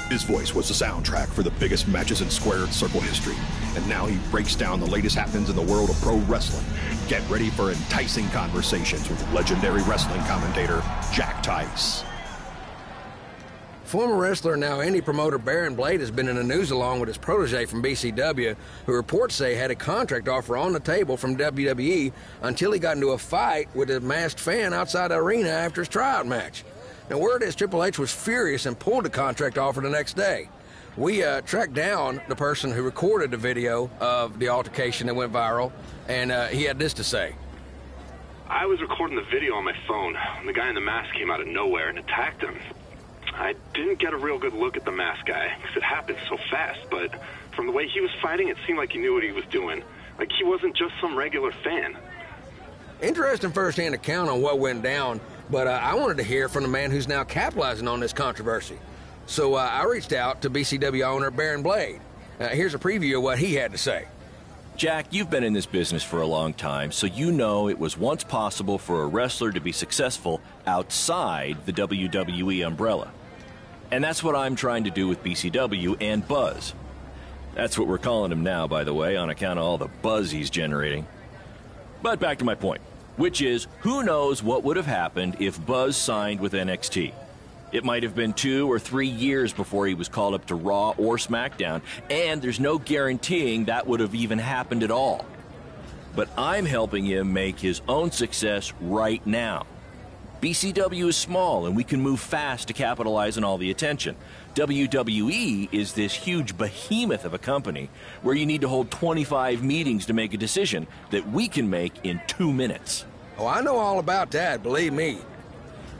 His voice was the soundtrack for the biggest matches in squared circle history, and now he breaks down the latest happenings in the world of pro wrestling. Get ready for enticing conversations with legendary wrestling commentator Jack Tice. Former wrestler and now indie promoter Baron Blade has been in the news along with his protege from BCW, who reports say had a contract offer on the table from WWE until he got into a fight with a masked fan outside the arena after his tryout match. Now, word is Triple H was furious and pulled the contract offer the next day. We tracked down the person who recorded the video of the altercation that went viral, and he had this to say. I was recording the video on my phone when the guy in the mask came out of nowhere and attacked him. I didn't get a real good look at the masked guy because it happened so fast, but from the way he was fighting, it seemed like he knew what he was doing. Like he wasn't just some regular fan. Interesting first-hand account on what went down, but I wanted to hear from the man who's now capitalizing on this controversy. So I reached out to BCW owner Baron Blade. Here's a preview of what he had to say. Jack, you've been in this business for a long time, so you know it was once possible for a wrestler to be successful outside the WWE umbrella. And that's what I'm trying to do with BCW and Buzz. That's what we're calling him now, by the way, on account of all the buzz he's generating. But back to my point, which is, who knows what would have happened if Buzz signed with NXT? It might have been 2 or 3 years before he was called up to Raw or SmackDown, and there's no guaranteeing that would have even happened at all. But I'm helping him make his own success right now. BCW is small, and we can move fast to capitalize on all the attention. WWE is this huge behemoth of a company where you need to hold 25 meetings to make a decision that we can make in 2 minutes. Oh, I know all about that, believe me.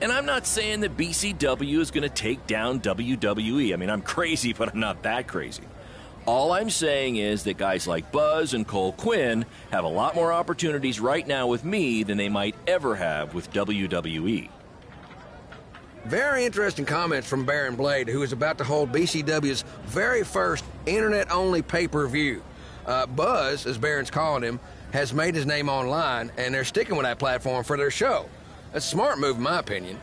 And I'm not saying that BCW is going to take down WWE. I mean, I'm crazy, but I'm not that crazy. All I'm saying is that guys like Buzz and Cole Quinn have a lot more opportunities right now with me than they might ever have with WWE. Very interesting comments from Baron Blade, who is about to hold BCW's very first internet-only pay-per-view. Buzz, as Baron's calling him, has made his name online, and they're sticking with that platform for their show. That's a smart move, in my opinion.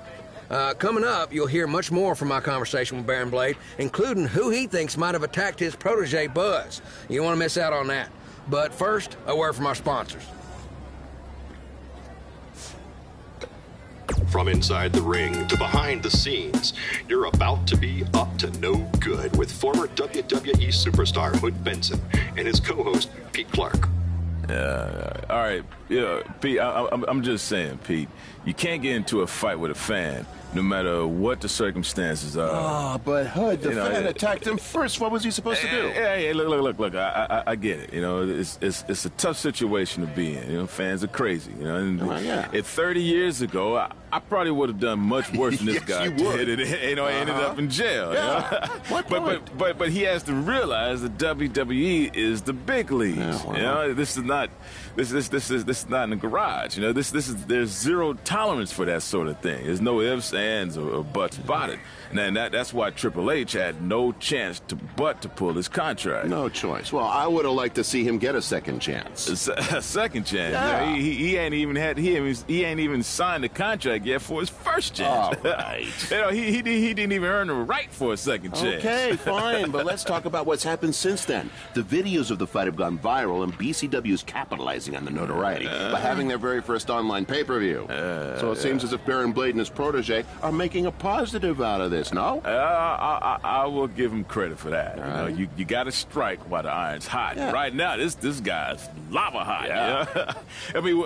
Coming up, you'll hear much more from my conversation with Baron Blade, including who he thinks might have attacked his protege, Buzz. You don't want to miss out on that. But first, a word from our sponsors. From inside the ring to behind the scenes, you're about to be up to no good with former WWE superstar Hood Benson and his co-host Pete Clark. All right, Pete, I'm just saying, Pete, you can't get into a fight with a fan, no matter what the circumstances are. Oh, but Hood, the fan attacked him first. What was he supposed to do? Hey, look, I get it. You know, it's a tough situation to be in. You know, fans are crazy. You know, and if 30 years ago, I probably would have done much worse than this guy. You would. I ended up in jail. Yeah. But he has to realize that WWE is the big leagues. Yeah, well. You know, this is not in the garage. You know, there's zero tolerance for that sort of thing. There's no ifs, ands, or buts about it. And that's why Triple H had no chance but to pull his contract. No choice. Well, I would have liked to see him get a second chance. A second chance. Yeah. He ain't even signed the contract yet for his first chance. All right. He didn't even earn the right for a second chance. Okay, fine, but let's talk about what's happened since then. The videos of the fight have gone viral, and BCW is capitalizing on the notoriety by having their very first online pay-per-view. So it seems as if Baron Blade and his protege are making a positive out of this, no? I will give him credit for that. Right. You know, you got to strike while the iron's hot. Yeah. Right now, this guy's lava hot. Yeah. Yeah? I mean,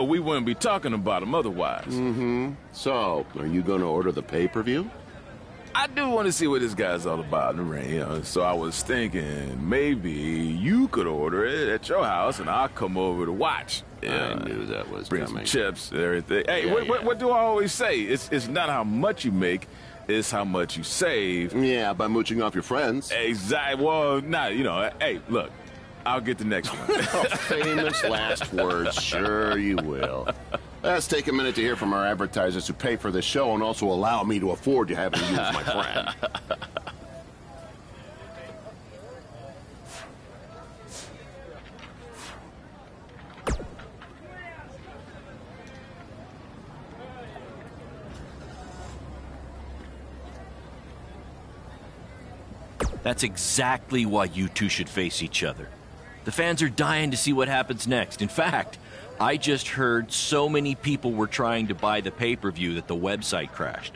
we wouldn't be talking about him otherwise. Mm-hmm. So, are you going to order the pay-per-view? I do want to see what this guy's all about in the ring, you know. So I was thinking maybe you could order it at your house, and I'll come over to watch. I knew that was bring coming. some chips and everything. Hey, what do I always say? It's not how much you make, it's how much you save. Yeah, by mooching off your friends. Exactly. Well, not, you know. Hey, look, I'll get the next one. Famous last words. Sure you will. Let's take a minute to hear from our advertisers who pay for this show and also allow me to afford to have you use my friend. That's exactly why you two should face each other. The fans are dying to see what happens next. In fact, I just heard so many people were trying to buy the pay-per-view that the website crashed.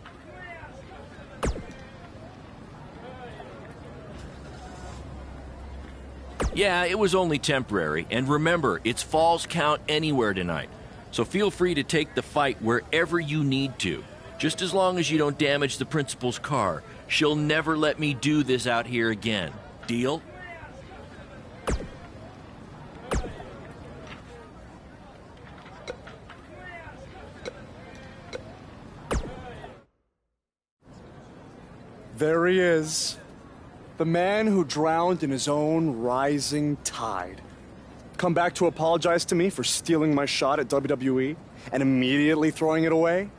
Yeah, it was only temporary, and remember, it's Falls Count Anywhere tonight. So feel free to take the fight wherever you need to, just as long as you don't damage the principal's car. She'll never let me do this out here again. Deal? There he is. The man who drowned in his own rising tide. Come back to apologize to me for stealing my shot at WWE and immediately throwing it away?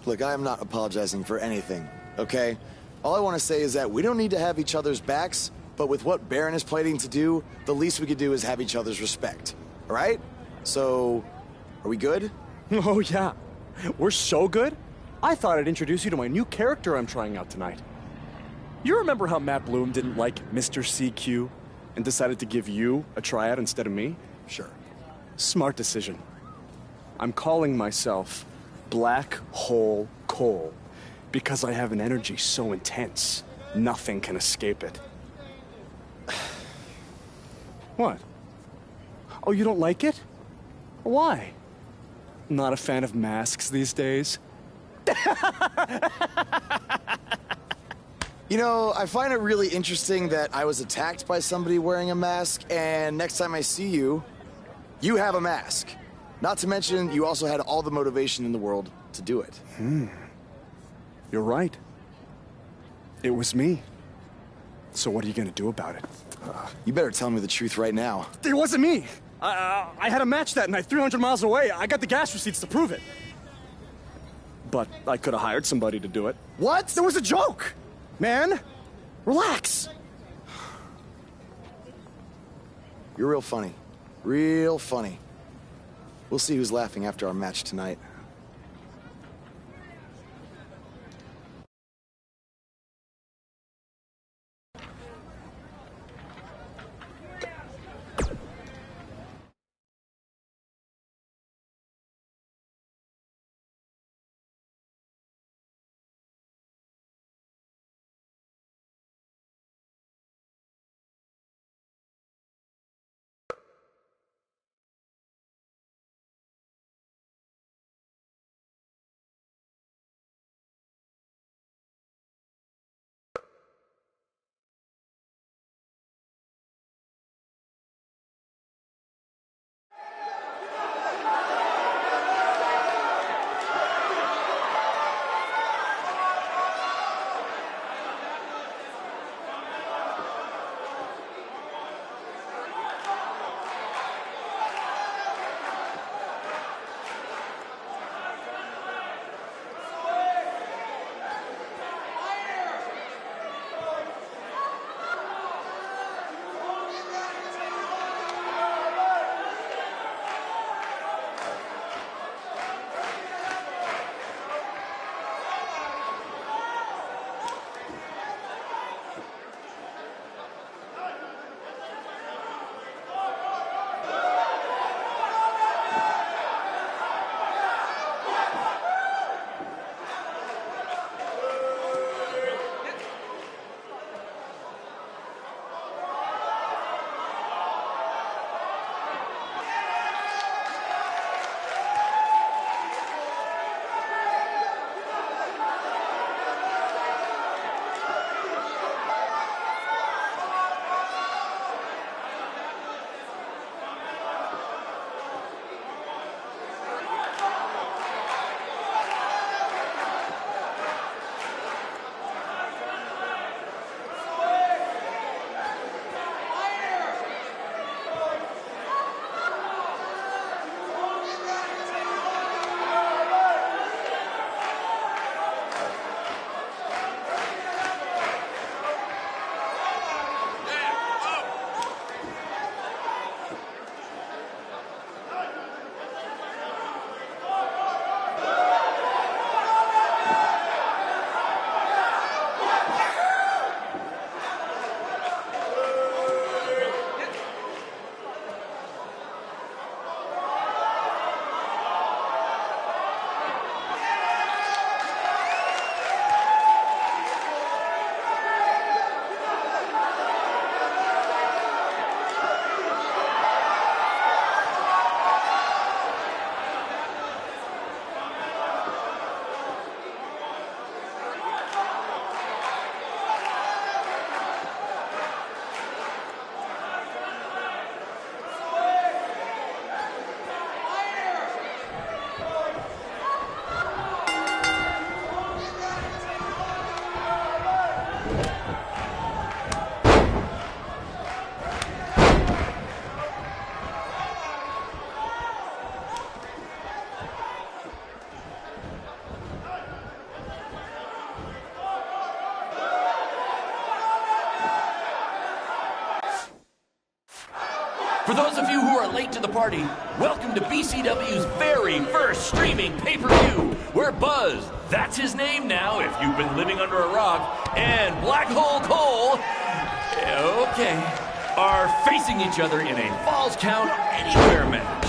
Look, I am not apologizing for anything, okay? All I want to say is that we don't need to have each other's backs, but with what Baron is planning to do, the least we could do is have each other's respect, all right? So, are we good? Oh, yeah. We're so good? I thought I'd introduce you to my new character I'm trying out tonight. You remember how Matt Bloom didn't like Mr. CQ and decided to give you a tryout instead of me? Sure. Smart decision. I'm calling myself Black Hole Cole because I have an energy so intense, nothing can escape it. What? Oh, you don't like it? Why? Not a fan of masks these days? You know, I find it really interesting that I was attacked by somebody wearing a mask, and next time I see you, you have a mask. Not to mention, you also had all the motivation in the world to do it. You're right. It was me. So what are you gonna do about it? You better tell me the truth right now. It wasn't me! I had a match that night 300 miles away. I got the gas receipts to prove it. But I could have hired somebody to do it. What? It was a joke! Man, relax. You're real funny. Real funny. We'll see who's laughing after our match tonight. For those of you who are late to the party, welcome to BCW's very first streaming pay-per-view, where Buzz, that's his name now if you've been living under a rock, and Black Hole Cole, okay, are facing each other in a Falls Count Anywhere match.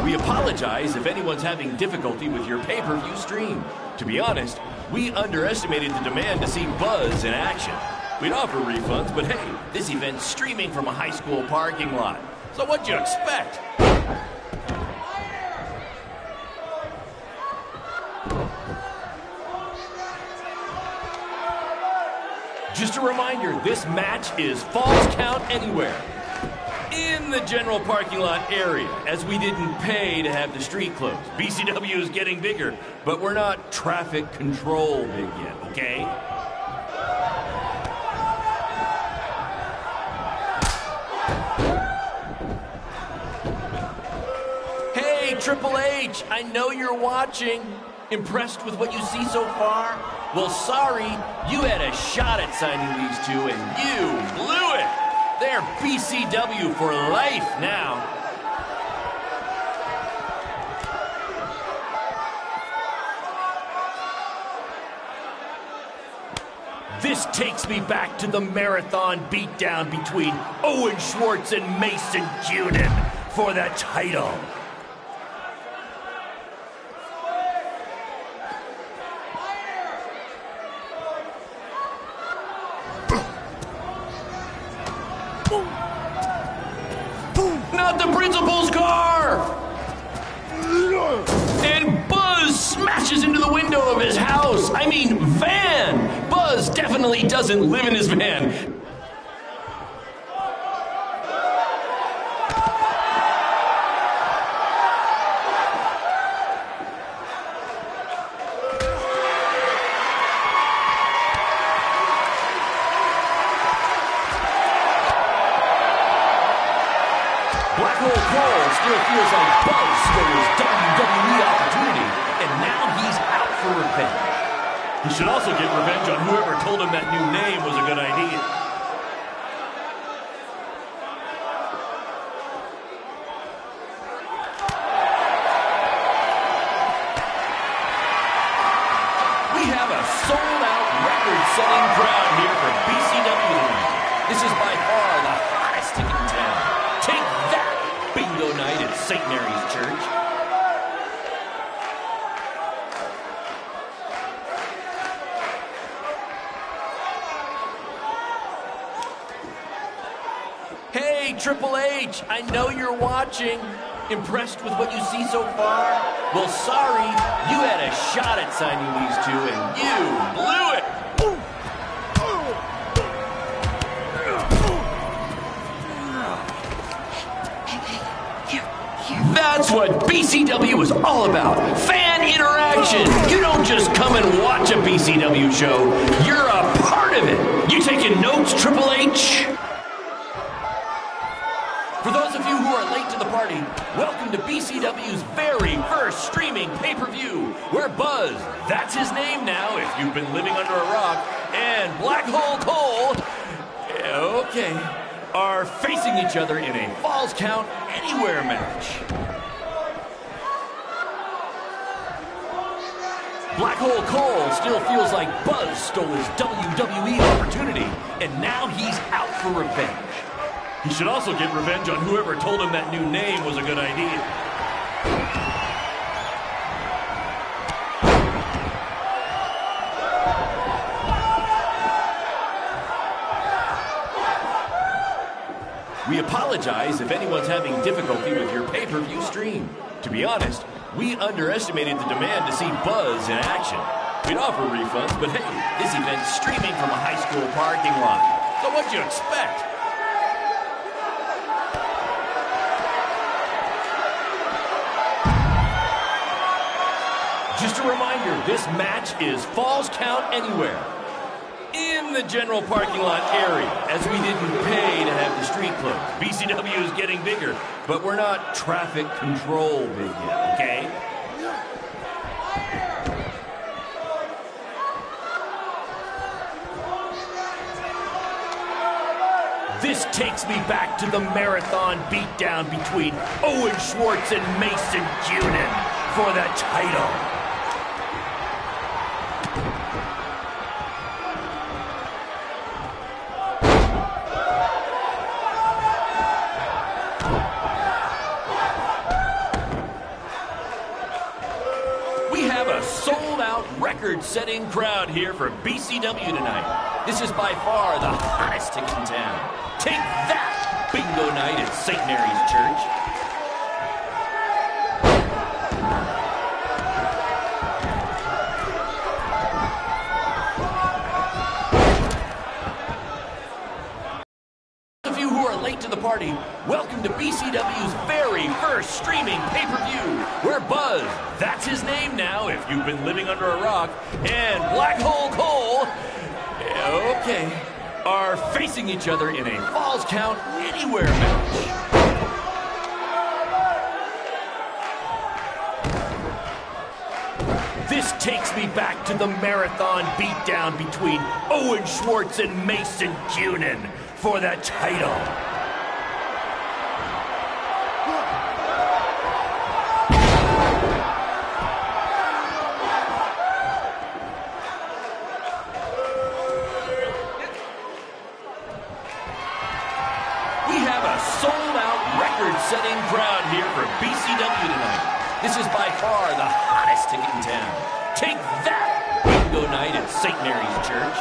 We apologize if anyone's having difficulty with your pay-per-view stream. To be honest, we underestimated the demand to see Buzz in action. We'd offer refunds, but hey, this event's streaming from a high school parking lot. So what'd you expect? Just a reminder, this match is Falls Count Anywhere. In the general parking lot area, as we didn't pay to have the street closed. BCW is getting bigger, but we're not traffic control big yet, okay? Hey, Triple H, I know you're watching. Impressed with what you see so far? Well, sorry, you had a shot at signing these two, and you blew it. They're BCW for life now. This takes me back to the marathon beatdown between Owen Schwartz and Mason Cunin for the title. Not the principal's car! And Buzz smashes into the window of his house. I mean, van! Buzz definitely doesn't live in his van. Black Hole Cole still feels like Buzz stole his WWE opportunity, and now he's out for revenge. He should also get revenge on whoever told him that new name was a good idea. We have a sold-out, record-setting crowd here for BCW tonight. This is by far the hottest ticket in town. Take that, bingo night at St. Mary's Church. Hey, Triple H, I know you're watching. Impressed with what you see so far? Well, sorry, you had a shot at signing these two, and you blew it. That's what BCW is all about. Fan interaction. You don't just come and watch a BCW show. You're a part of it. You taking notes, Triple H? For those of you who are late to the party, welcome to BCW's very first streaming pay-per-view, where Buzz, that's his name now if you've been living under a rock, and Black Hole Cole, okay, are facing each other in a Falls Count Anywhere match. Black Hole Cole still feels like Buzz stole his WWE opportunity, and now he's out for revenge. He should also get revenge on whoever told him that new name was a good idea. We apologize if anyone's having difficulty with your pay-per-view stream. To be honest, we underestimated the demand to see Buzz in action. We'd offer refunds, but hey, this event's streaming from a high school parking lot. So what'd you expect? Just a reminder, this match is Falls Count Anywhere. In the general parking lot area, as we didn't pay to have the street closed. BCW is getting bigger, but we're not traffic control big yet, okay? This takes me back to the marathon beatdown between Owen Schwartz and Mason Cunin for the title. Record-setting crowd here for BCW tonight. This is by far the hottest ticket in town. Take that, bingo night at St. Mary's Church. Those of you who are late to the party, welcome to BCW's very first streaming pay-per-view, where Buzz, that's his name now if you've been living under a rock, and Black Hole Cole, okay, are facing each other in a Falls Count Anywhere match. This takes me back to the marathon beatdown between Owen Schwartz and Mason Cunin for the title. Setting crowd here for BCW tonight. This is by far the hottest ticket in town. Take that, bingo night at St. Mary's Church.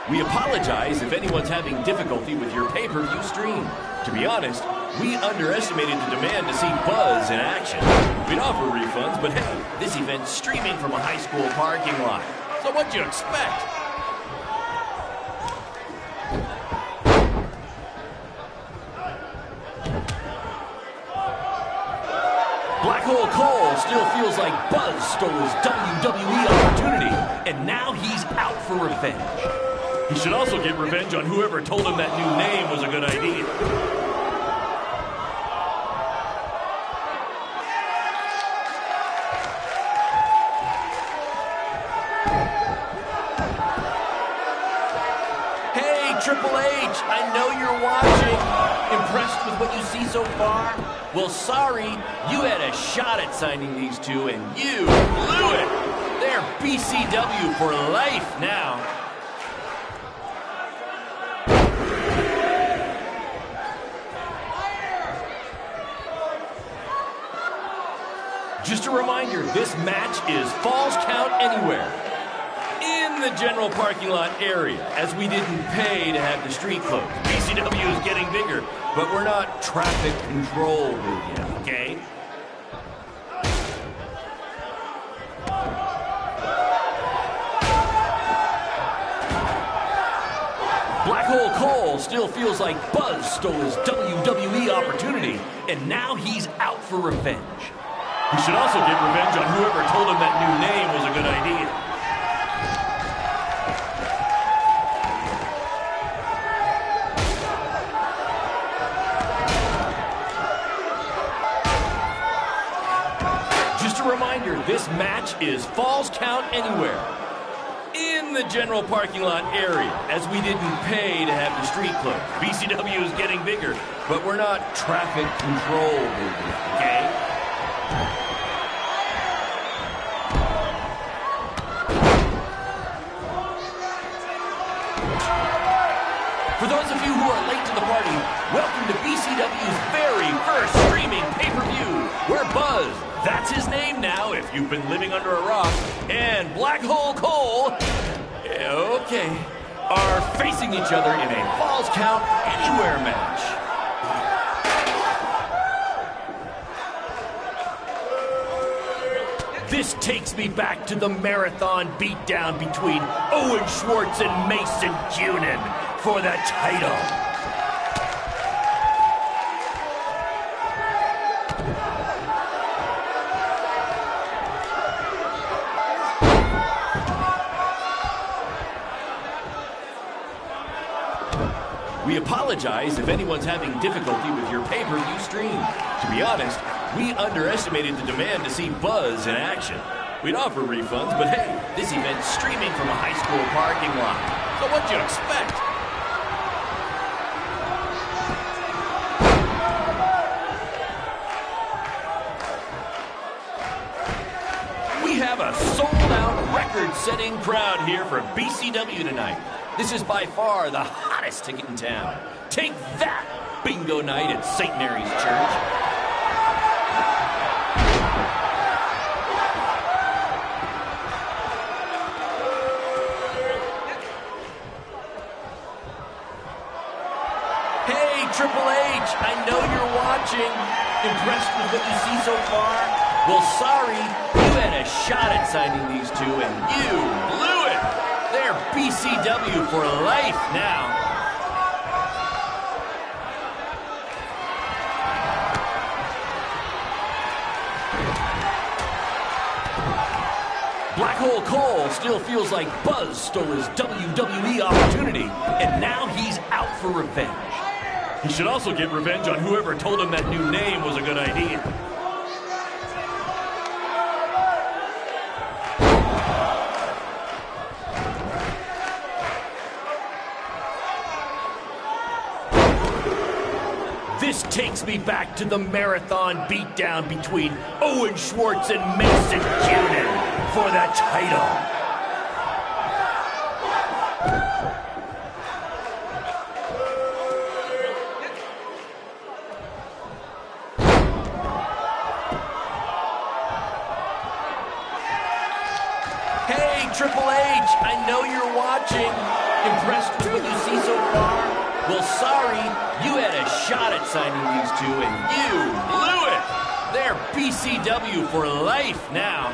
We apologize if anyone's having difficulty with your pay-per-view stream. To be honest, we underestimated the demand to see Buzz in action. We'd offer refunds, but hey, this event's streaming from a high school parking lot. So what'd you expect? Black Hole Cole still feels like Buzz stole his WWE opportunity, and now he's out for revenge. He should also get revenge on whoever told him that new name was a good idea. Hey, Triple H, I know you're watching. Impressed with what you see so far? Well, sorry, you had a shot at signing these two, and you blew it. They're BCW for life now. Just a reminder, this match is Falls Count Anywhere in the general parking lot area, as we didn't pay to have the street closed. BCW is getting bigger, but we're not traffic control big yet, okay? Black Hole Cole still feels like Buzz stole his WWE opportunity, and now he's out for revenge. He should also get revenge on whoever told him that new name was a good idea. Just a reminder, this match is Falls Count Anywhere in the general parking lot area, as we didn't pay to have the street closed. BCW is getting bigger, but we're not traffic control big yet, okay? For those of you who are late to the party, welcome to BCW's very first streaming pay-per-view, where Buzz, that's his name now if you've been living under a rock, and Black Hole Cole, okay, are facing each other in a Falls Count Anywhere match. This takes me back to the marathon beatdown between Owen Schwartz and Mason Cunin for the title. We apologize if anyone's having difficulty with your pay-per-view stream. To be honest, we underestimated the demand to see Buzz in action. We'd offer refunds, but hey, this event's streaming from a high school parking lot. So what'd you expect? We have a sold-out, record-setting crowd here for BCW tonight. This is by far the hottest ticket in town. Take that, bingo night at St. Mary's Church. Triple H, I know you're watching. Impressed with what you see so far? Well, sorry, you had a shot at signing these two, and you blew it. They're BCW for life now. Black Hole Cole still feels like Buzz stole his WWE opportunity, and now he's out for revenge. He should also get revenge on whoever told him that new name was a good idea. This takes me back to the marathon beatdown between Owen Schwartz and Mason Cunin for the title. Triple H, I know you're watching. Impressed with what you see so far? Well, sorry, you had a shot at signing these two, and you blew it. They're BCW for life now.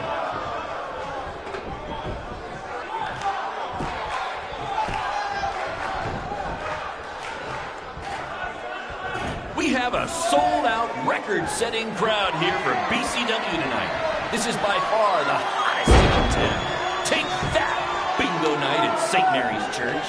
We have a sold-out, record-setting crowd here for BCW tonight. This is by far the hottest ticket in town. Take that, bingo night at St. Mary's Church.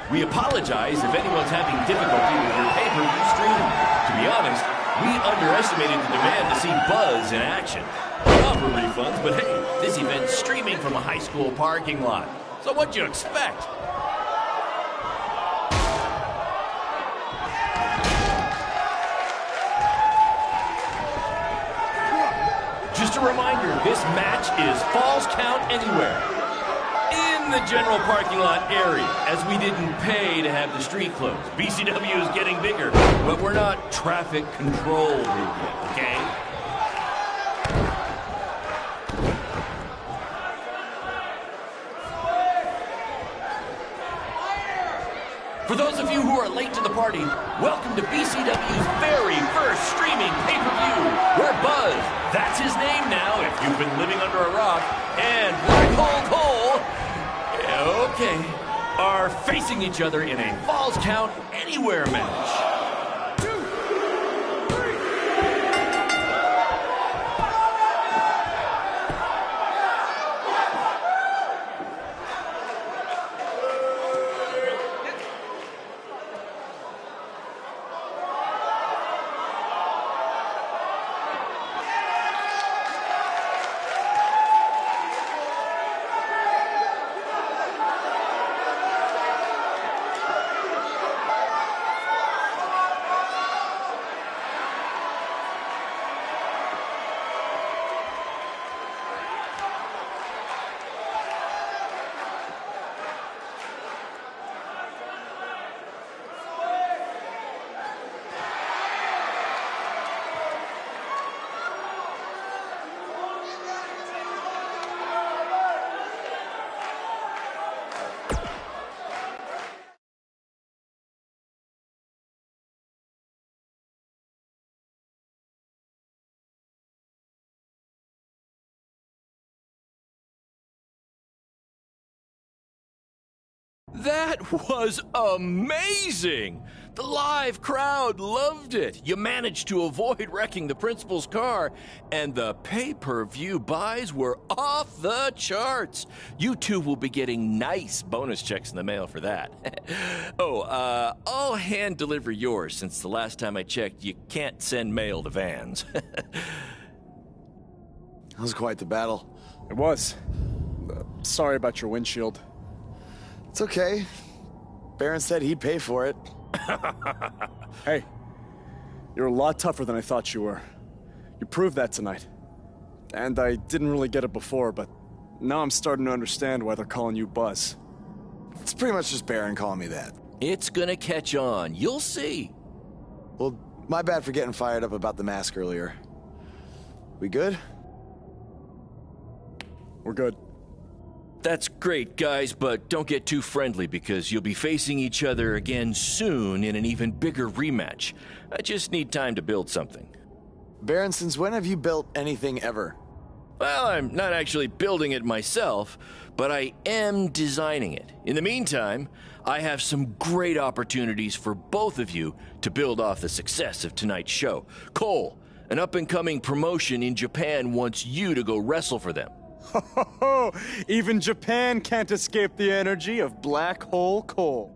We apologize if anyone's having difficulty with your pay-per-view stream. To be honest, we underestimated the demand to see Buzz in action. We offer refunds, but hey, this event's streaming from a high school parking lot. So what'd you expect? Just a reminder, this match is Falls Count Anywhere in the general parking lot area, as we didn't pay to have the street closed. BCW is getting bigger, but we're not traffic control group yet, okay? For those of you who are late to the party, welcome to BCW's very first streaming pay-per-view, where Buzz, that's his name now if you've been living under a rock, and Black Hole Cole, okay, are facing each other in a Falls Count Anywhere match. That was amazing! The live crowd loved it. You managed to avoid wrecking the principal's car, and the pay-per-view buys were off the charts. You two will be getting nice bonus checks in the mail for that. I'll hand deliver yours, since the last time I checked, you can't send mail to vans. That was quite the battle. It was. Sorry about your windshield. It's okay. Baron said he'd pay for it. Hey, you're a lot tougher than I thought you were. You proved that tonight. And I didn't really get it before, but now I'm starting to understand why they're calling you Buzz. It's pretty much just Baron calling me that. It's gonna catch on. You'll see. Well, my bad for getting fired up about the mask earlier. We good? We're good. That's great, guys, but don't get too friendly because you'll be facing each other again soon in an even bigger rematch. I just need time to build something. Baron, since when have you built anything ever? Well, I'm not actually building it myself, but I am designing it. In the meantime, I have some great opportunities for both of you to build off the success of tonight's show. Cole, an up-and-coming promotion in Japan wants you to go wrestle for them. Even Japan can't escape the energy of Black Hole Cole.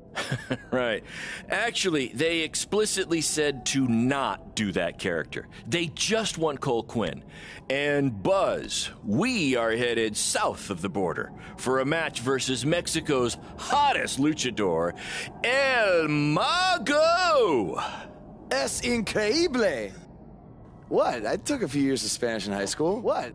Right. Actually, they explicitly said to not do that character. They just want Cole Quinn. And Buzz, we are headed south of the border for a match versus Mexico's hottest luchador, El Mago! Es increíble! What? I took a few years of Spanish in high school. What?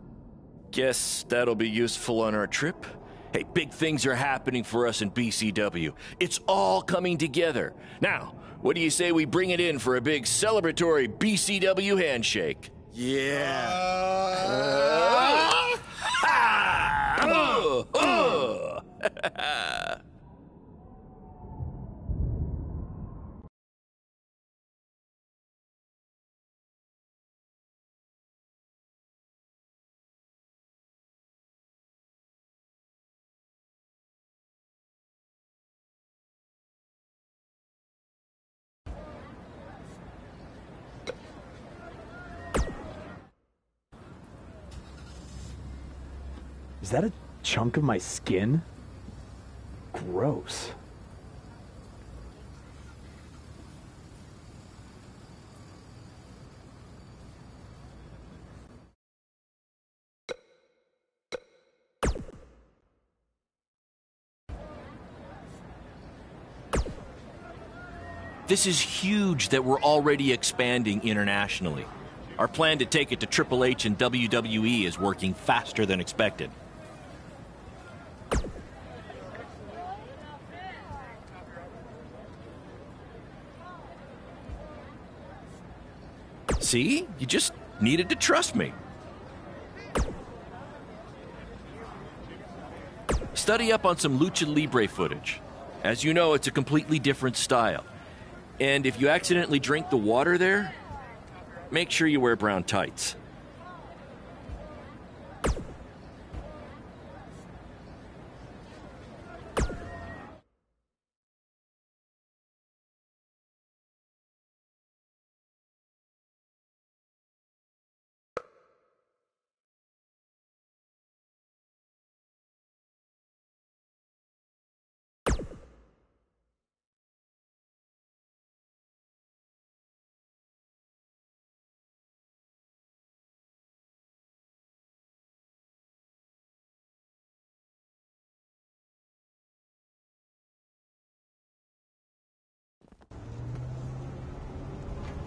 Guess that'll be useful on our trip. Hey, big things are happening for us in BCW. It's all coming together. Now, what do you say we bring it in for a big celebratory BCW handshake? Yeah. Is that a chunk of my skin? Gross. This is huge that we're already expanding internationally. Our plan to take it to Triple H and WWE is working faster than expected. See? You just needed to trust me. Study up on some Lucha Libre footage. As you know, it's a completely different style. And if you accidentally drink the water there, make sure you wear brown tights.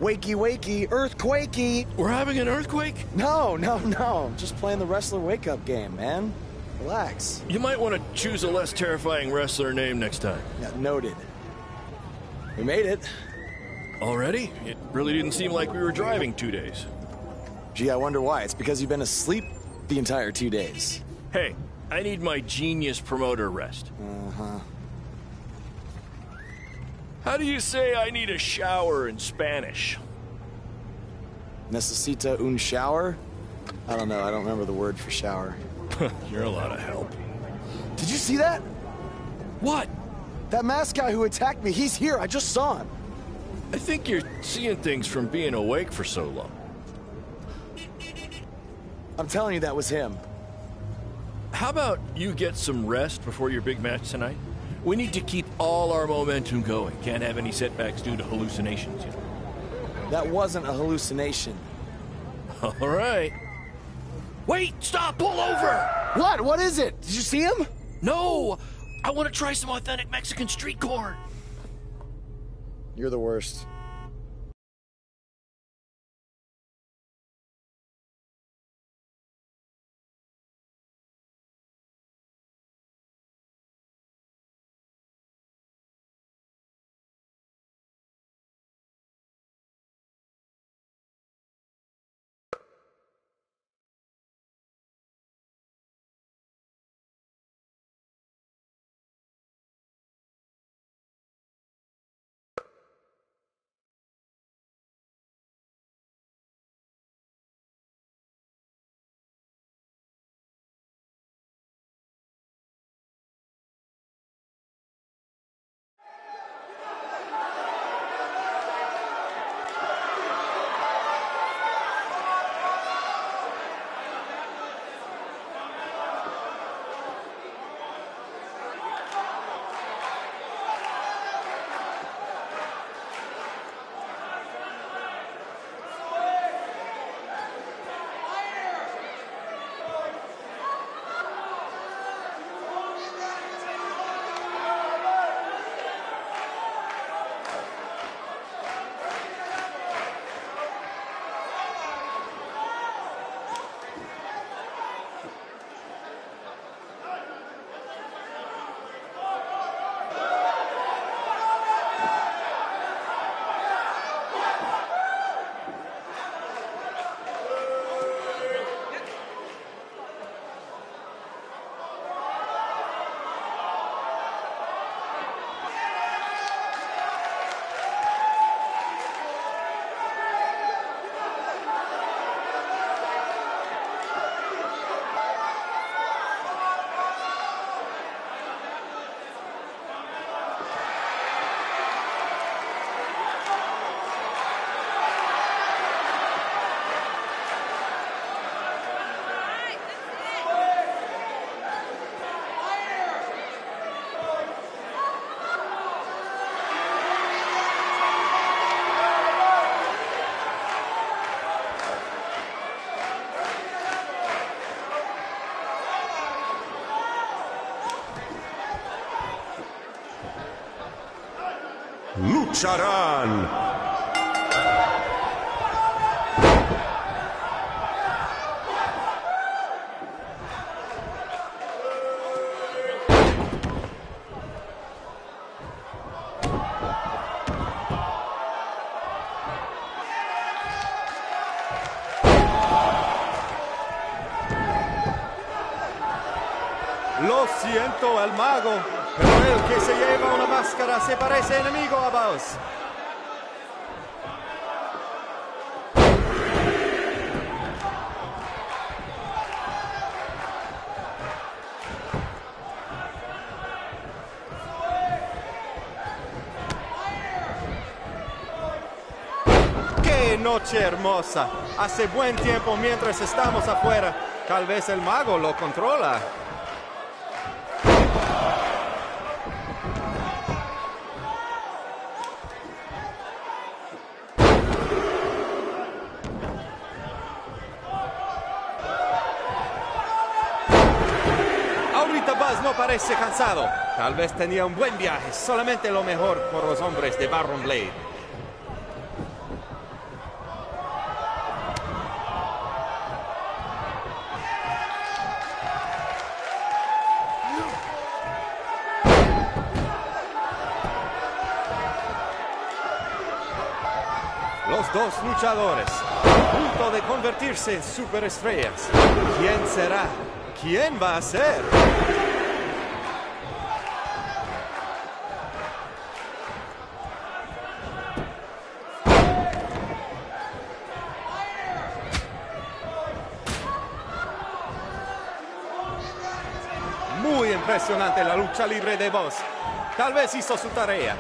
Wakey, wakey, earthquakey. We're having an earthquake? No. Just playing the wrestler wake-up game, man. Relax. You might want to choose a less terrifying wrestler name next time. Yeah, noted. We made it. Already? It really didn't seem like we were driving 2 days. Gee, I wonder why. It's because you've been asleep the entire 2 days. Hey, I need my genius promoter rest. Uh-huh. How do you say I need a shower in Spanish? Necesita un shower? I don't know. I don't remember the word for shower. You're a lot of help. Did you see that? What? That masked guy who attacked me, he's here. I just saw him. I think you're seeing things from being awake for so long. I'm telling you, that was him. How about you get some rest before your big match tonight? We need to keep all our momentum going. Can't have any setbacks due to hallucinations, you know. That wasn't a hallucination. All right. Wait, stop, pull over! What? What is it? Did you see him? No! I want to try some authentic Mexican street corn. You're the worst. lucharán. Lo siento, el mago, pero el que se lleva una máscara se parece enemigo a vos. ¡Qué noche hermosa! Hace buen tiempo mientras estamos afuera. Tal vez el mago lo controla. No parece cansado. Tal vez tenía un buen viaje. Solamente lo mejor por los hombres de Baron Blade. Los dos luchadores, a punto de convertirse en superestrellas. ¿Quién será? ¿Quién va a ser? Muy impresionante la lucha libre de Boss. Tal vez hizo su tarea.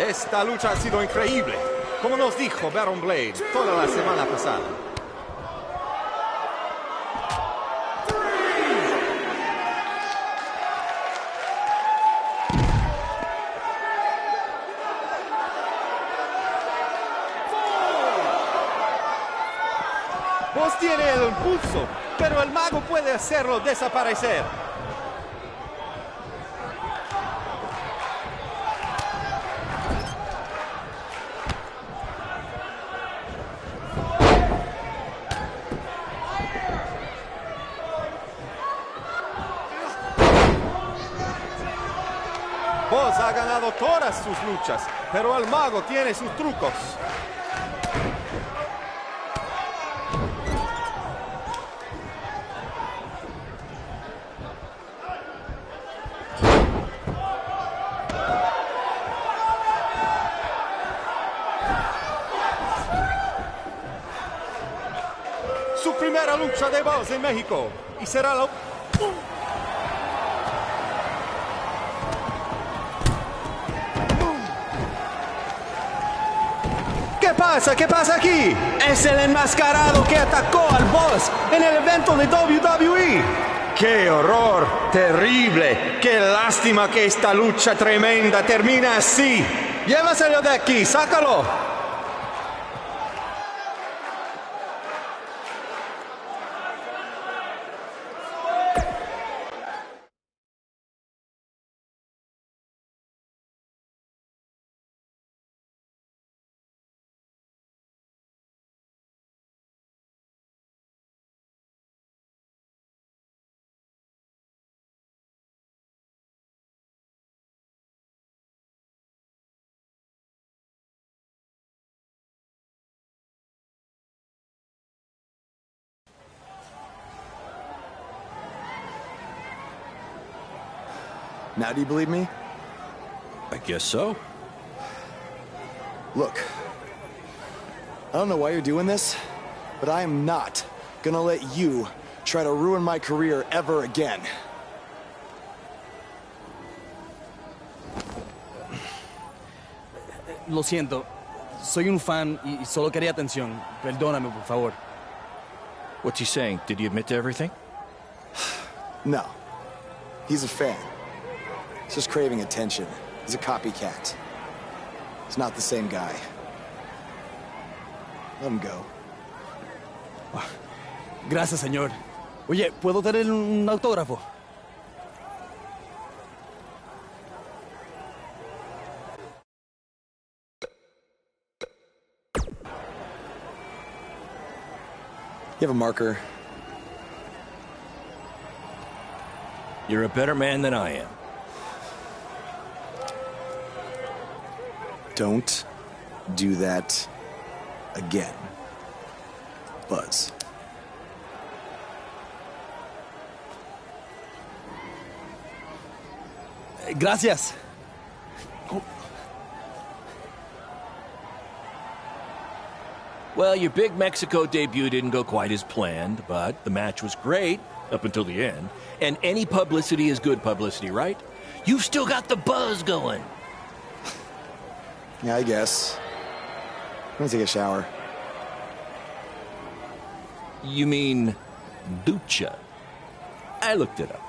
Esta lucha ha sido increíble, como nos dijo Baron Blade toda la semana pasada. Vos tiene el impulso, pero el mago puede hacerlo desaparecer. Vos ha ganado todas sus luchas, pero el mago tiene sus trucos. Su primera lucha de voz en México y será la... ¿Qué pasa? ¿Qué pasa aquí? Es el enmascarado que atacó al boss en el evento de WWE. ¡Qué horror! ¡Terrible! ¡Qué lástima que esta lucha tremenda termina así! ¡Llévaselo de aquí! ¡Sácalo! Now do you believe me? I guess so. Look, I don't know why you're doing this, but I am not gonna let you try to ruin my career ever again. Lo siento, soy un fan y solo quería atención. Perdóname, por favor. What's he saying? Did he admit to everything? No. He's a fan. He's just craving attention. He's a copycat. He's not the same guy. Let him go. Gracias, señor. Oye, ¿puedo tener un autógrafo? You have a marker? You're a better man than I am. Don't do that again, Buzz. Gracias. Well, your big Mexico debut didn't go quite as planned, but the match was great up until the end. And any publicity is good publicity, right? You've still got the buzz going. Yeah, I guess. I'm gonna take a shower. You mean lucha? I looked it up.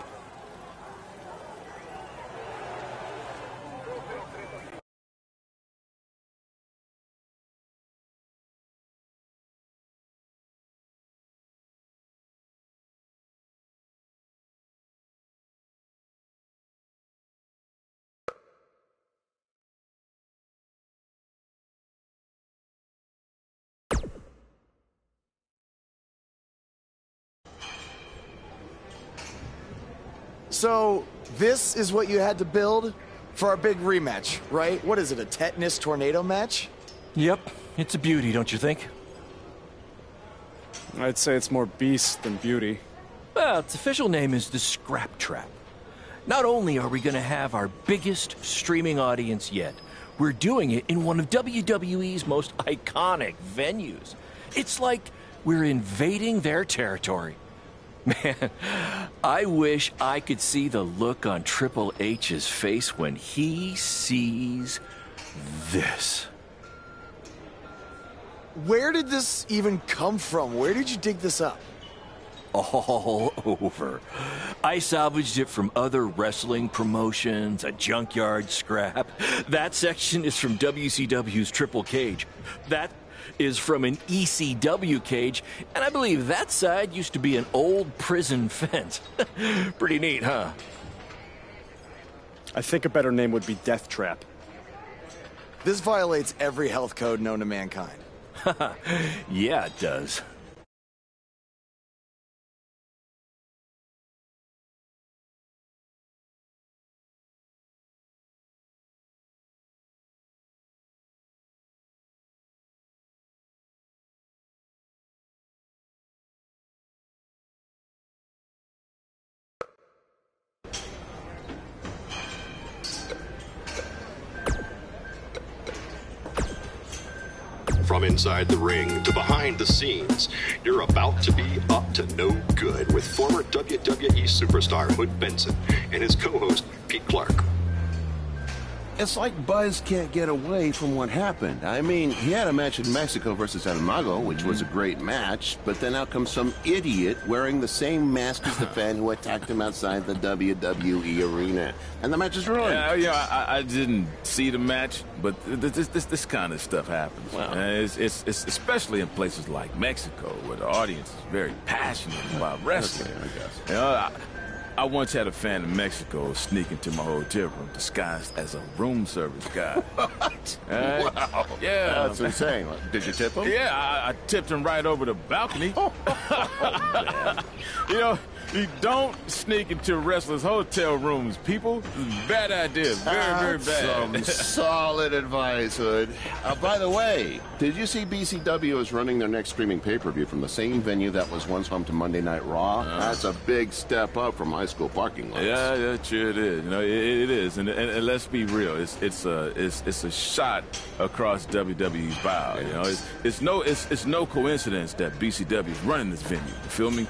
So, this is what you had to build for our big rematch, right? What is it, a tetanus tornado match? Yep, it's a beauty, don't you think? I'd say it's more beast than beauty. Well, its official name is the Scrap Trap. Not only are we going to have our biggest streaming audience yet, we're doing it in one of WWE's most iconic venues. It's like we're invading their territory. Man, I wish I could see the look on Triple H's face when he sees this. Where did this even come from? Where did you dig this up? All over. I salvaged it from other wrestling promotions, a junkyard scrap. That section is from WCW's Triple Cage. That is from an ECW cage, and I believe that side used to be an old prison fence. Pretty neat, huh? I think a better name would be Death Trap. This violates every health code known to mankind. Yeah, it does. From inside the ring to behind the scenes, you're about to be up to no good with former WWE superstar Hood Benson and his co-host Pete Clark. It's like Buzz can't get away from what happened. I mean, he had a match in Mexico versus El Mago, which was a great match, but then out comes some idiot wearing the same mask as the fan who attacked him outside the WWE arena. And the match is ruined. Yeah, I didn't see the match, but this kind of stuff happens. Well, it's especially in places like Mexico, where the audience is very passionate about wrestling. Okay, I guess. You know, I once had a fan in Mexico sneak into my hotel room disguised as a room service guy. What? Wow. Yeah. That's insane. Did you tip him? Yeah, I tipped him right over the balcony. Man. You know, you don't sneak into wrestlers' hotel rooms, people. Bad idea. Very, very bad. Some solid advice, Hood. By the way, did you see BCW is running their next streaming pay-per-view from the same venue that was once home to Monday Night Raw? That's a big step up from high school parking lots. Yeah, sure it is. You know, it is, and let's be real. It's a shot across WWE's bow. You know, it's no coincidence that BCW is running this venue. You feel me?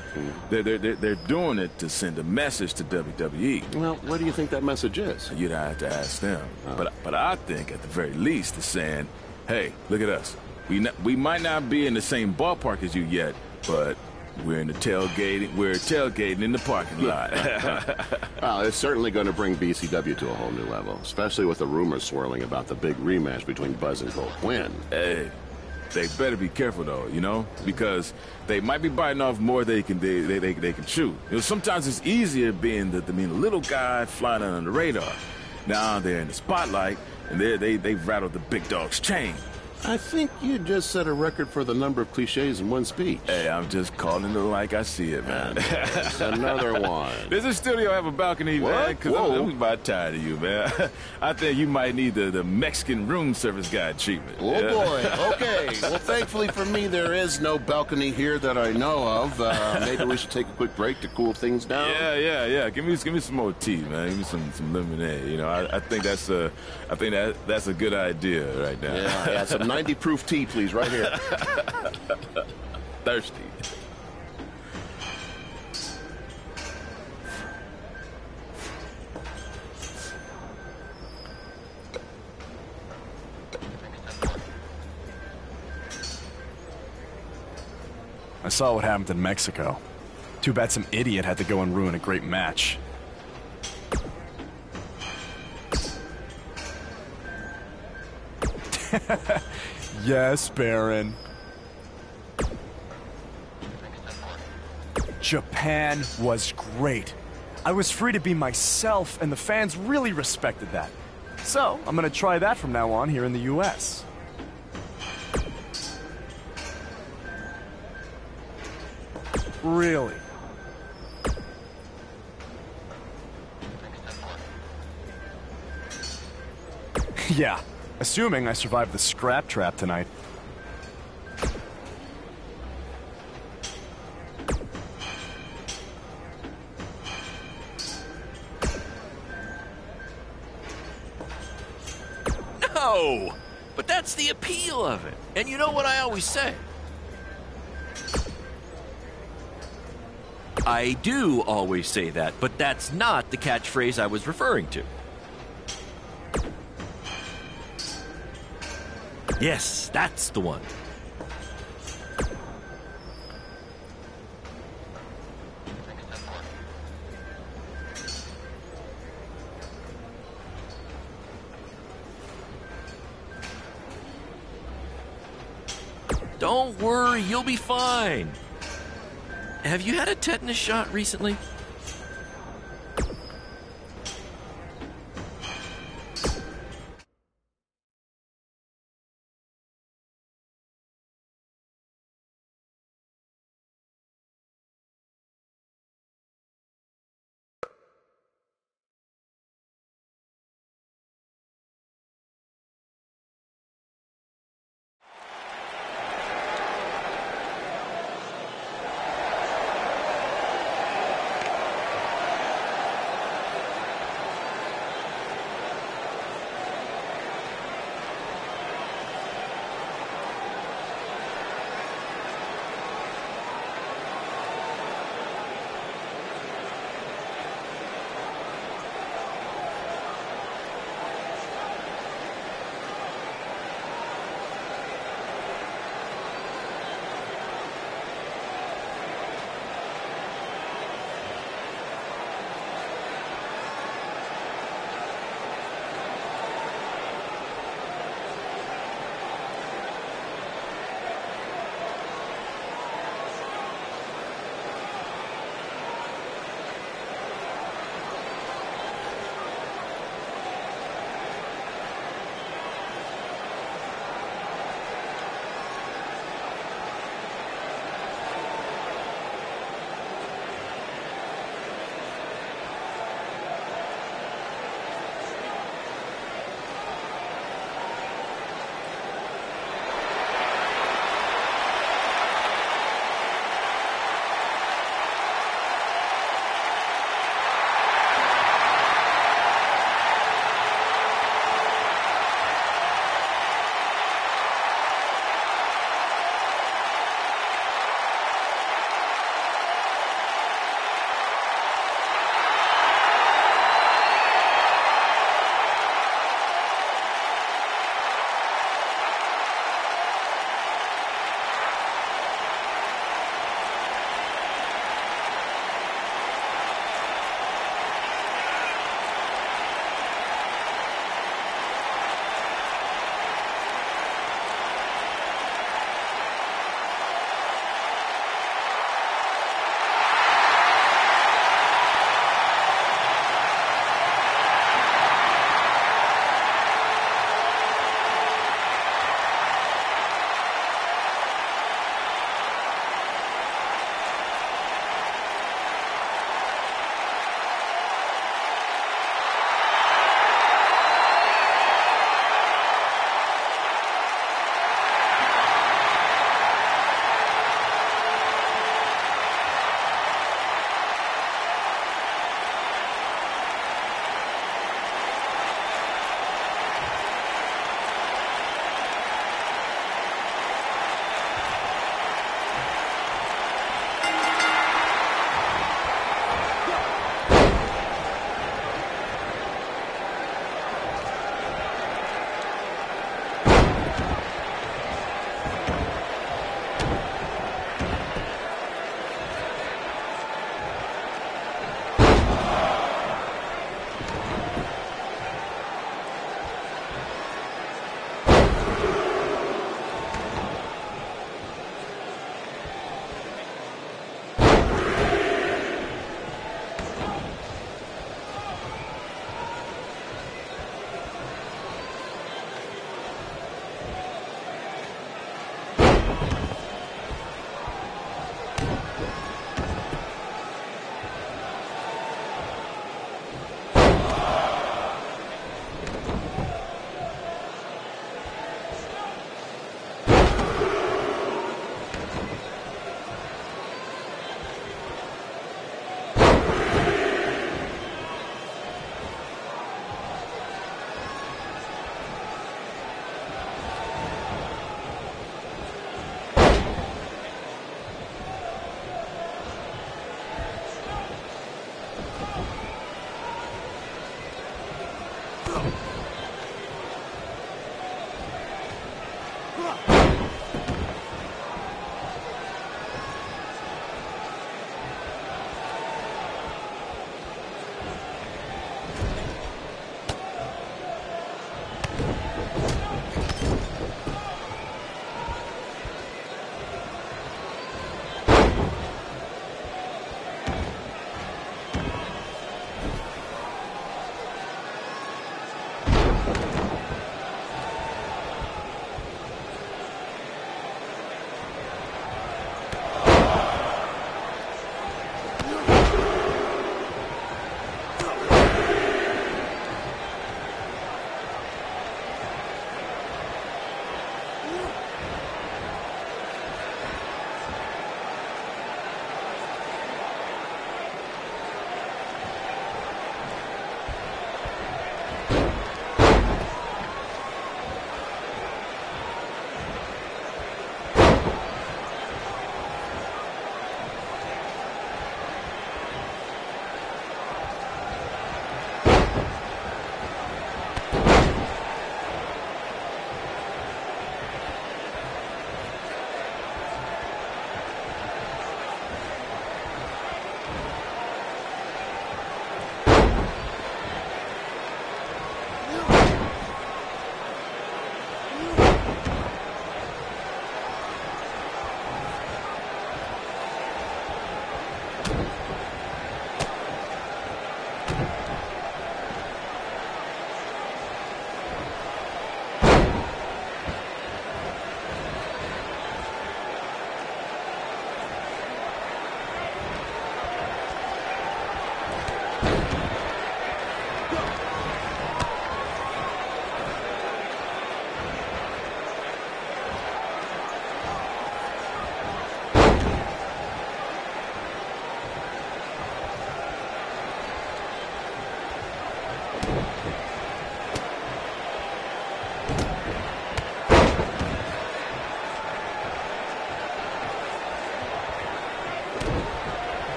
They're doing it to send a message to WWE. Well, what do you think that message is? You'd have to ask them. But I think at the very least it's saying, hey, look at us. We might not be in the same ballpark as you yet, but we're tailgating in the parking lot. Well, it's certainly going to bring BCW to a whole new level, especially with the rumors swirling about the big rematch between Buzz and Cole Quinn. Hey, they better be careful though, you know, because they might be biting off more they can chew. You know, sometimes it's easier being the little guy flying under the radar. Now they're in the spotlight and they've rattled the big dog's chain. I think you just set a record for the number of cliches in one speech. Hey, I'm just calling it like I see it, man. There's another one. Does this studio have a balcony, man? Because I'm about tired of you, man. I think you might need the Mexican room service guy treatment. Oh, yeah? boy. Okay. Well, thankfully for me, there is no balcony here that I know of. Maybe we should take a quick break to cool things down. Yeah. Give me some more tea, man. Give me some lemonade. You know, I think that's a good idea right now. Yeah, some 90 proof tea, please, right here. Thirsty. I saw what happened in Mexico. Too bad some idiot had to go and ruin a great match. Yes, Baron. Japan was great. I was free to be myself, and the fans really respected that. So, I'm gonna try that from now on here in the US. Really? Yeah, assuming I survive the scrap trap tonight. No! But that's the appeal of it. And you know what I always say? I do always say that, but that's not the catchphrase I was referring to. Yes, that's the one. Don't worry, you'll be fine. Have you had a tetanus shot recently?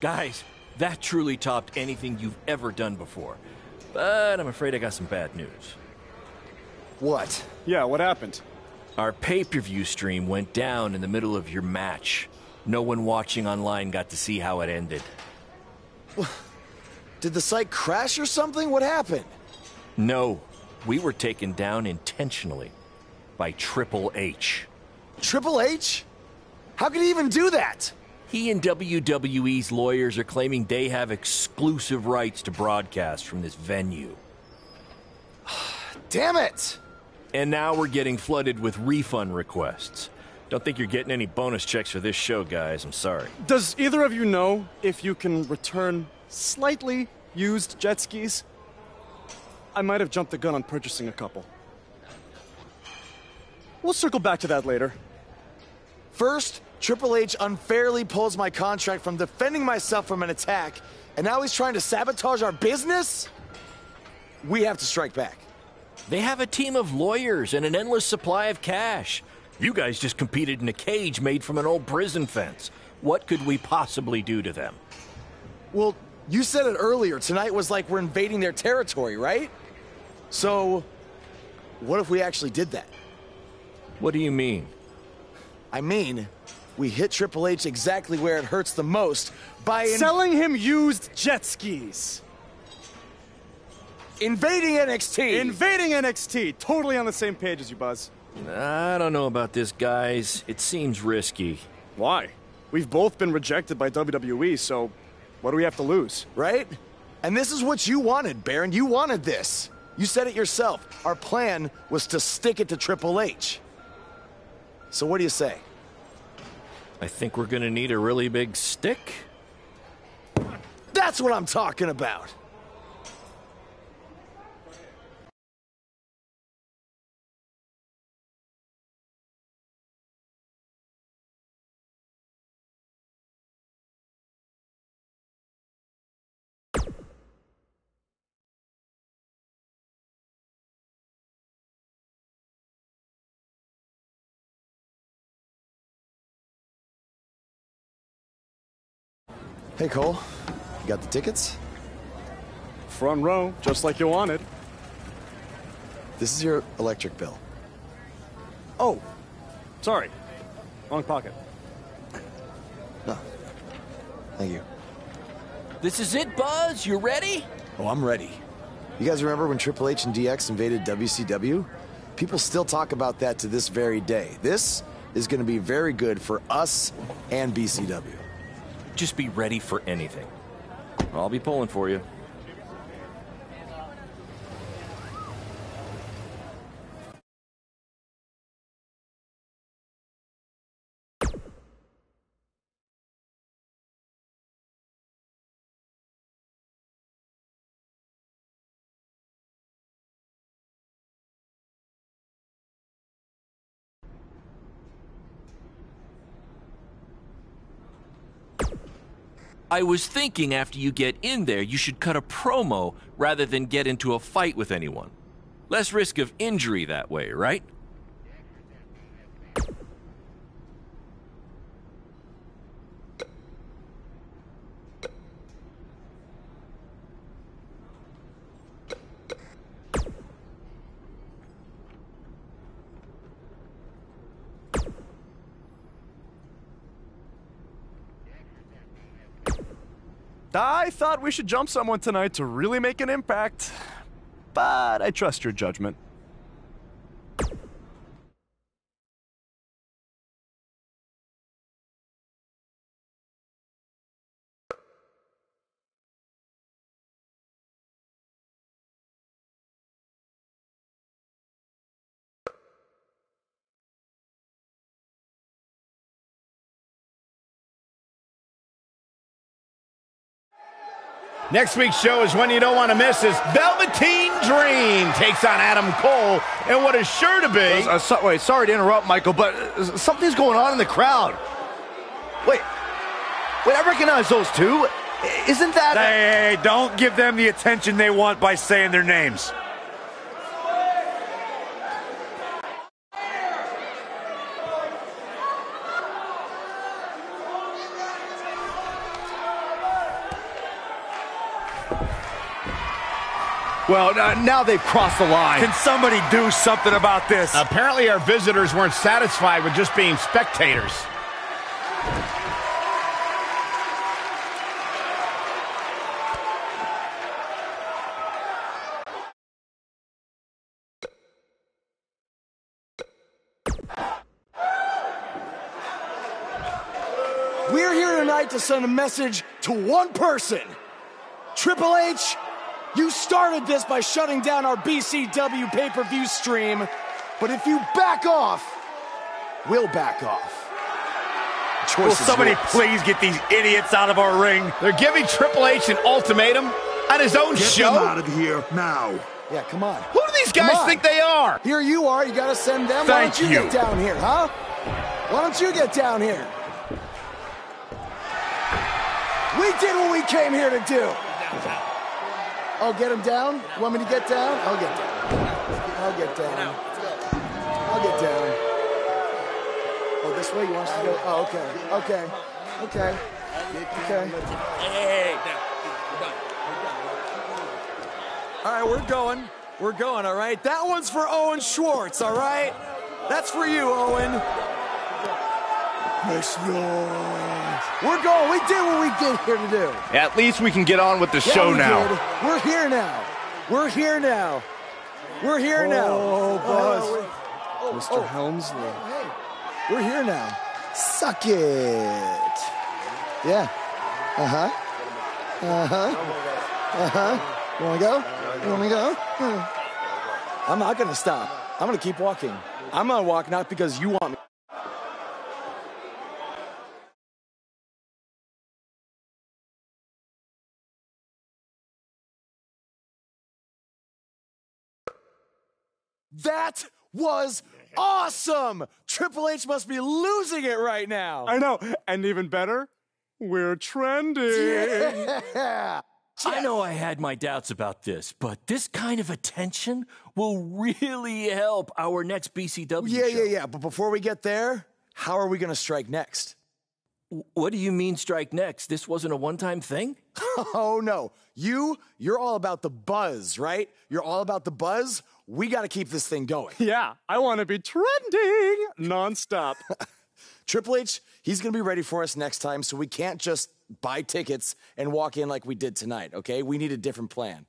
Guys, that truly topped anything you've ever done before. But I'm afraid I got some bad news. What? Yeah, what happened? Our pay-per-view stream went down in the middle of your match. No one watching online got to see how it ended. Did the site crash or something? What happened? No, we were taken down intentionally by Triple H. Triple H? How could he even do that? He and WWE's lawyers are claiming they have exclusive rights to broadcast from this venue. Damn it! And now we're getting flooded with refund requests. Don't think you're getting any bonus checks for this show, guys. I'm sorry. Does either of you know if you can return slightly used jet skis? I might have jumped the gun on purchasing a couple. We'll circle back to that later. First, Triple H unfairly pulls my contract from defending myself from an attack, and now he's trying to sabotage our business? We have to strike back. They have a team of lawyers and an endless supply of cash. You guys just competed in a cage made from an old prison fence. What could we possibly do to them? Well, you said it earlier. Tonight was like we're invading their territory, right? So, what if we actually did that? What do you mean? I mean, we hit Triple H exactly where it hurts the most by selling him used jet skis. Invading NXT! Invading NXT! Totally on the same page as you, Buzz. I don't know about this, guys. It seems risky. Why? We've both been rejected by WWE, so what do we have to lose? Right? And this is what you wanted, Baron. You wanted this. You said it yourself. Our plan was to stick it to Triple H. So what do you say? I think we're gonna need a really big stick. That's what I'm talking about! Hey, Cole. You got the tickets? Front row, just like you wanted. This is your electric bill. Oh, sorry. Wrong pocket. No. Thank you. This is it, Buzz? You ready? Oh, I'm ready. You guys remember when Triple H and DX invaded WCW? People still talk about that to this very day. This is going to be very good for us and BCW. Just be ready for anything. I'll be pulling for you. I was thinking after you get in there, you should cut a promo rather than get into a fight with anyone. Less risk of injury that way, right? I thought we should jump someone tonight to really make an impact, but I trust your judgment. Next week's show is one you don't want to miss as Velveteen Dream takes on Adam Cole in what is sure to be... Wait, sorry to interrupt, Michael, but something's going on in the crowd. Wait, I recognize those two. Isn't that... Hey, don't give them the attention they want by saying their names. Well, now they've crossed the line. Can somebody do something about this? Apparently our visitors weren't satisfied with just being spectators. We're here tonight to send a message to one person. Triple H, you started this by shutting down our BCW pay-per-view stream, but if you back off, we'll back off. Will somebody please get these idiots out of our ring? They're giving Triple H an ultimatum at his own show? Get them out of here now. Yeah, come on. Who do these guys think they are? Here you are. You got to send them. Why don't you get down here, huh? Why don't you get down here? We did what we came here to do. Oh, get him down? You want me to get down? I'll get down. I'll get down. I'll get down. Oh, this way? You want us to go? Oh, okay. Okay. Okay. Okay. Hey, All right, we're going. We're going, all right? That one's for Owen Schwartz, all right? That's for you, Owen. Nice noise. We're going. We did what we did here to do. At least we can get on with the show now. Did. We're here now. We're here now. We're here now. Oh, Buzz. Mr. Helmsley. Hey, we're here now. Suck it. Yeah. Uh-huh. Uh-huh. Uh-huh. You want to go? You want me to go? I'm not going to stop. I'm going to keep walking. I'm going to walk not because you want me. That was awesome! Triple H must be losing it right now. I know. And even better, we're trending. Yeah. I know I had my doubts about this, but this kind of attention will really help our next BCW show. Yeah. But before we get there, how are we going to strike next? What do you mean strike next? This wasn't a one-time thing? Oh, no. You're all about the buzz, right? You're all about the buzz. We got to keep this thing going. Yeah, I want to be trending nonstop. Triple H, he's going to be ready for us next time, so we can't just buy tickets and walk in like we did tonight, okay? We need a different plan.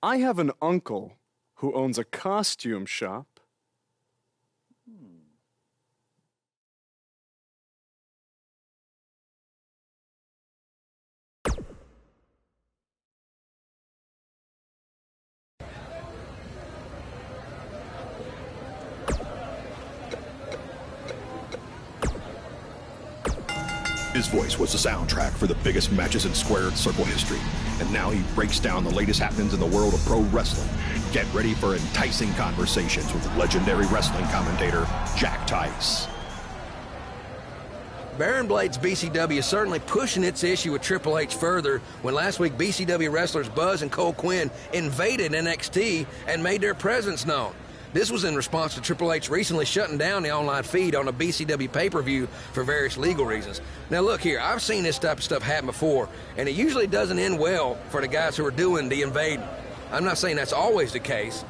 I have an uncle who owns a costume shop. His voice was the soundtrack for the biggest matches in squared circle history, and now he breaks down the latest happenings in the world of pro wrestling. Get ready for enticing conversations with legendary wrestling commentator Jack Tice. Baron Blade's BCW is certainly pushing its issue with Triple H further when last week BCW wrestlers Buzz and Cole Quinn invaded NXT and made their presence known. This was in response to Triple H recently shutting down the online feed on a BCW pay-per-view for various legal reasons. Now look here, I've seen this type of stuff happen before, and it usually doesn't end well for the guys who are doing the invading. I'm not saying that's always the case.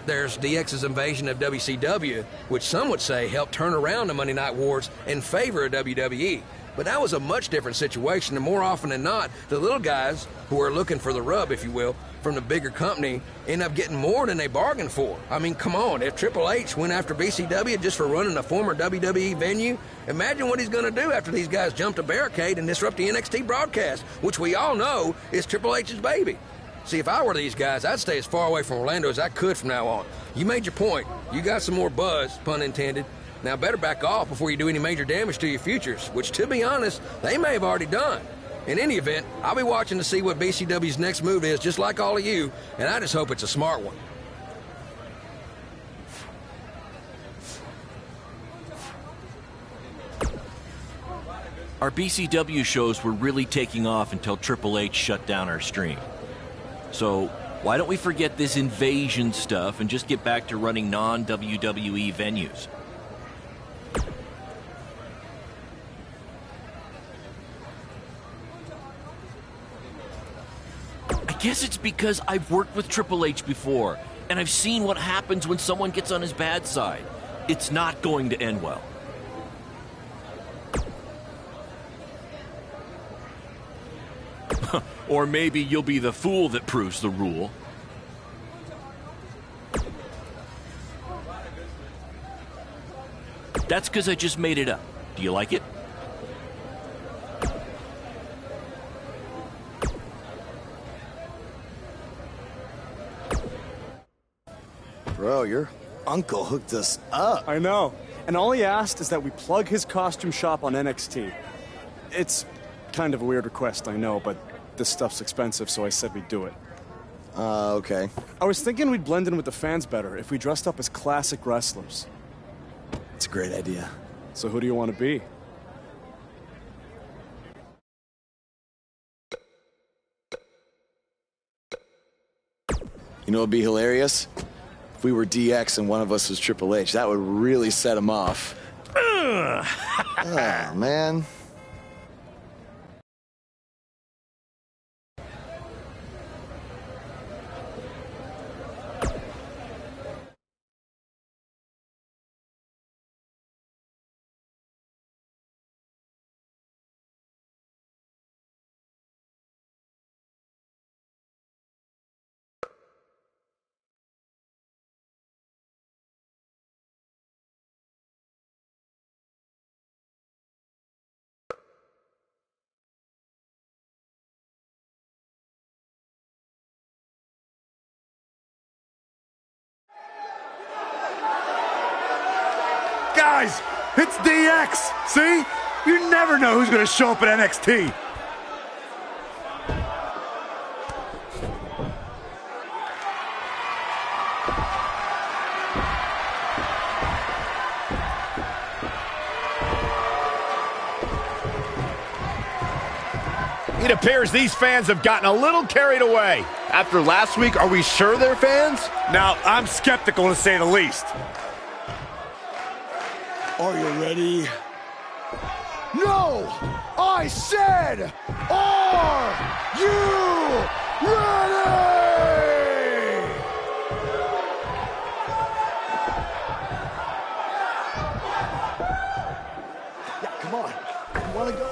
There's DX's invasion of WCW, which some would say helped turn around the Monday Night Wars in favor of WWE. But that was a much different situation, and more often than not, the little guys who are looking for the rub, if you will, from the bigger company end up getting more than they bargained for. I mean, come on, if Triple H went after BCW just for running a former WWE venue, imagine what he's going to do after these guys jump a barricade and disrupt the NXT broadcast, which we all know is Triple H's baby. See, if I were these guys, I'd stay as far away from Orlando as I could from now on. You made your point. You got some more buzz, pun intended. Now, better back off before you do any major damage to your futures, which, to be honest, they may have already done. In any event, I'll be watching to see what BCW's next move is, just like all of you, and I just hope it's a smart one. Our BCW shows were really taking off until Triple H shut down our stream. So why don't we forget this invasion stuff and just get back to running non-WWE venues? I guess it's because I've worked with Triple H before, and I've seen what happens when someone gets on his bad side. It's not going to end well. Or maybe you'll be the fool that proves the rule. That's because I just made it up. Do you like it? Bro, your uncle hooked us up. I know. And all he asked is that we plug his costume shop on NXT. It's kind of a weird request, I know, but this stuff's expensive, so I said we'd do it. Okay. I was thinking we'd blend in with the fans better if we dressed up as classic wrestlers. It's a great idea. So who do you want to be? You know what'd be hilarious? If we were DX and one of us was Triple H, that would really set him off. Oh, man. Guys, it's DX. See? You never know who's going to show up at NXT. It appears these fans have gotten a little carried away. After last week, are we sure they're fans? Now, I'm skeptical to say the least. Are you ready? No! I said, are you ready? Yeah, come on. You wanna go?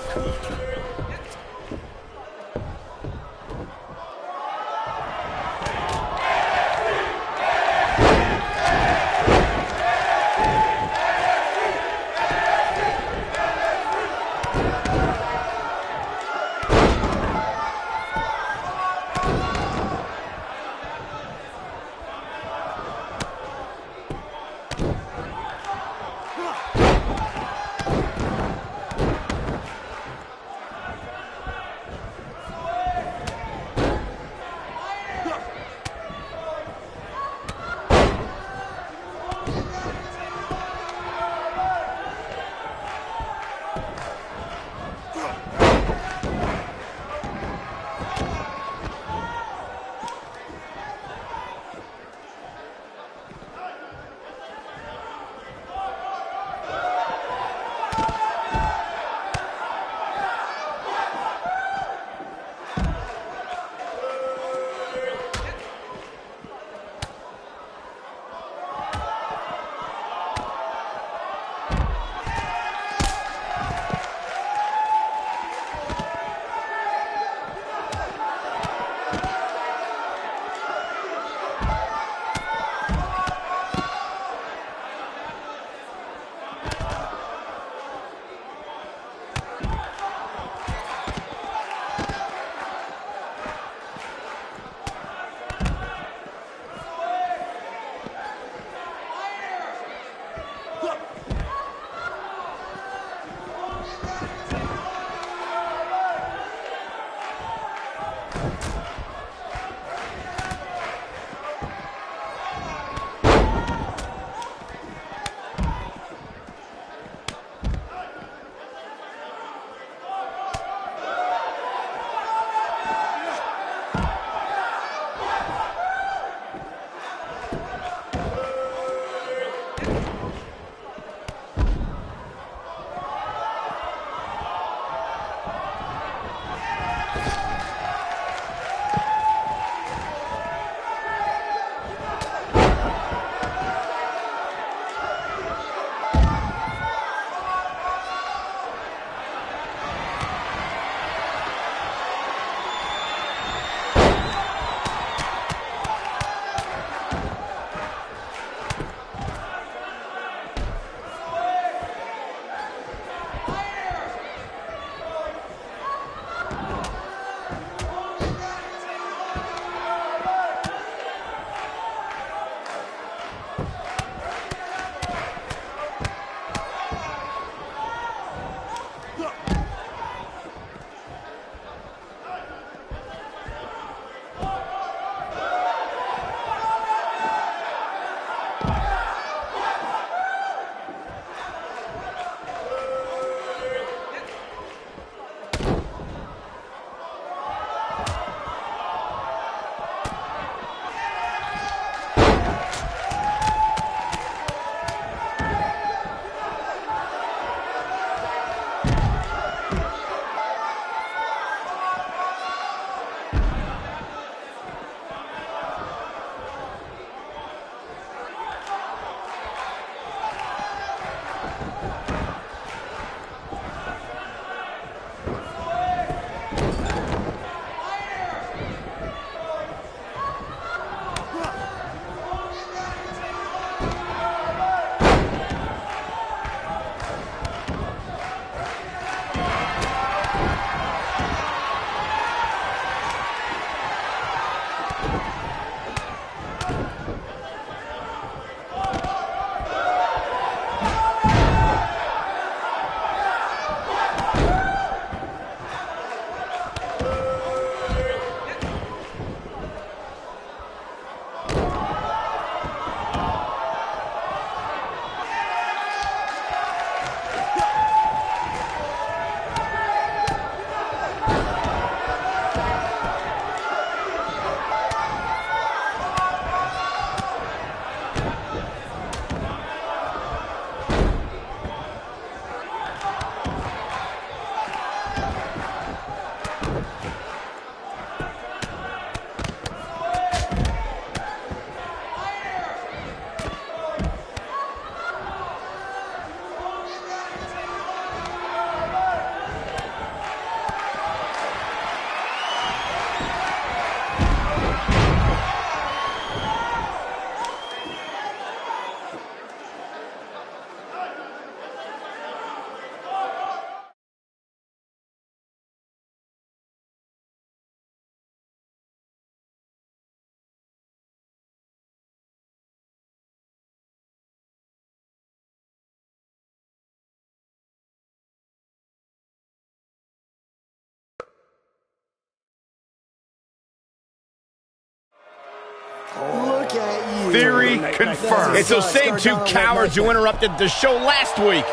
at you. Theory confirmed. It's those same two cowards who interrupted the show last week.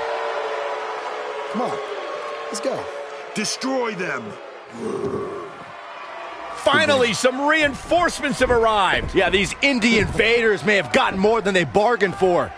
Come on, let's go. Destroy them. Finally, some reinforcements have arrived. Yeah, these indie invaders may have gotten more than they bargained for.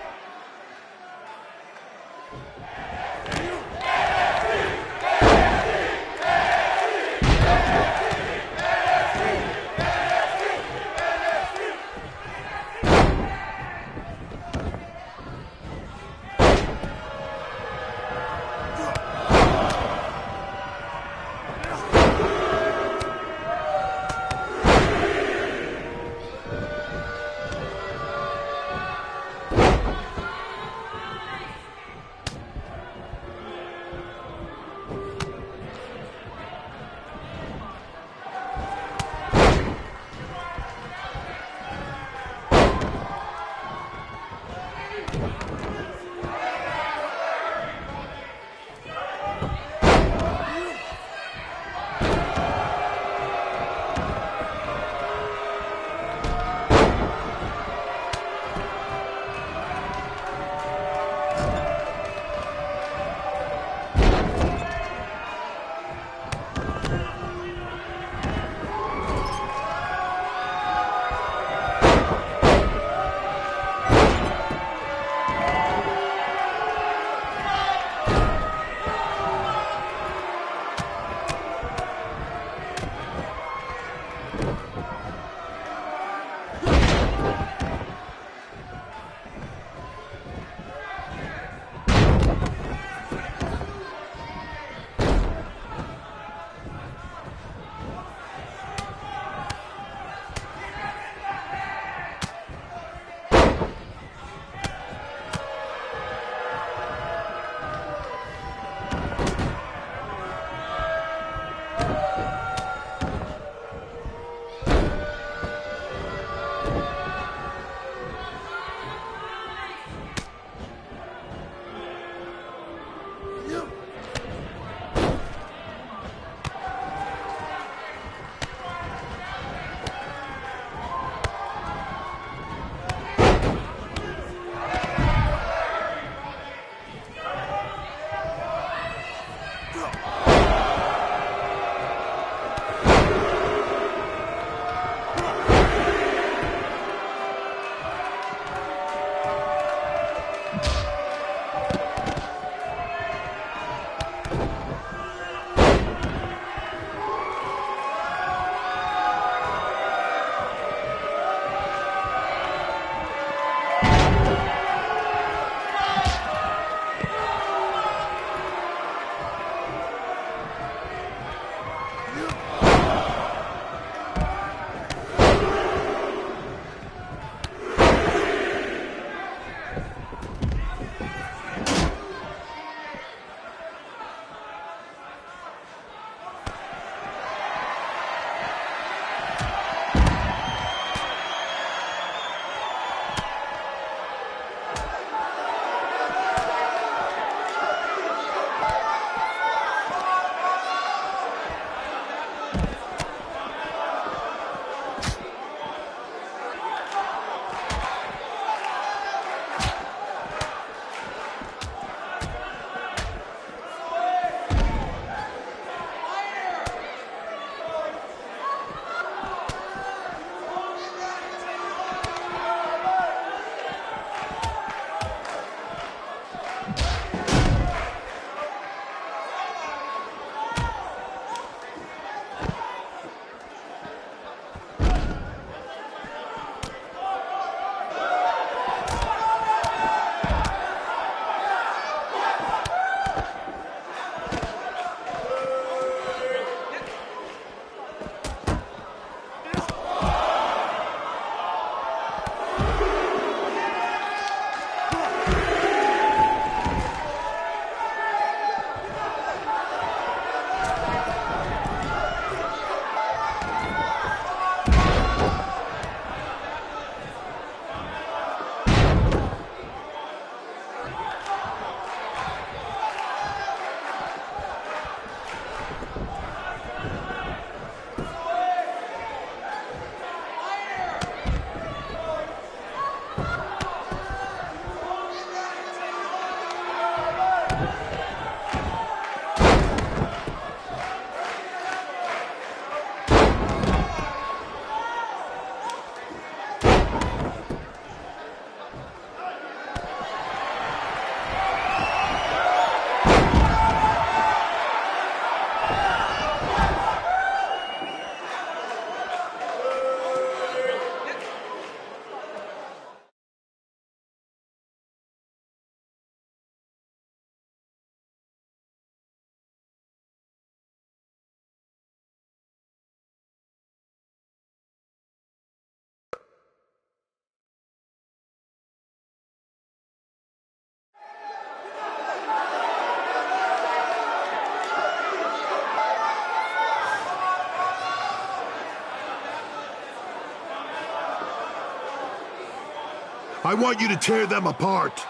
I want you to tear them apart.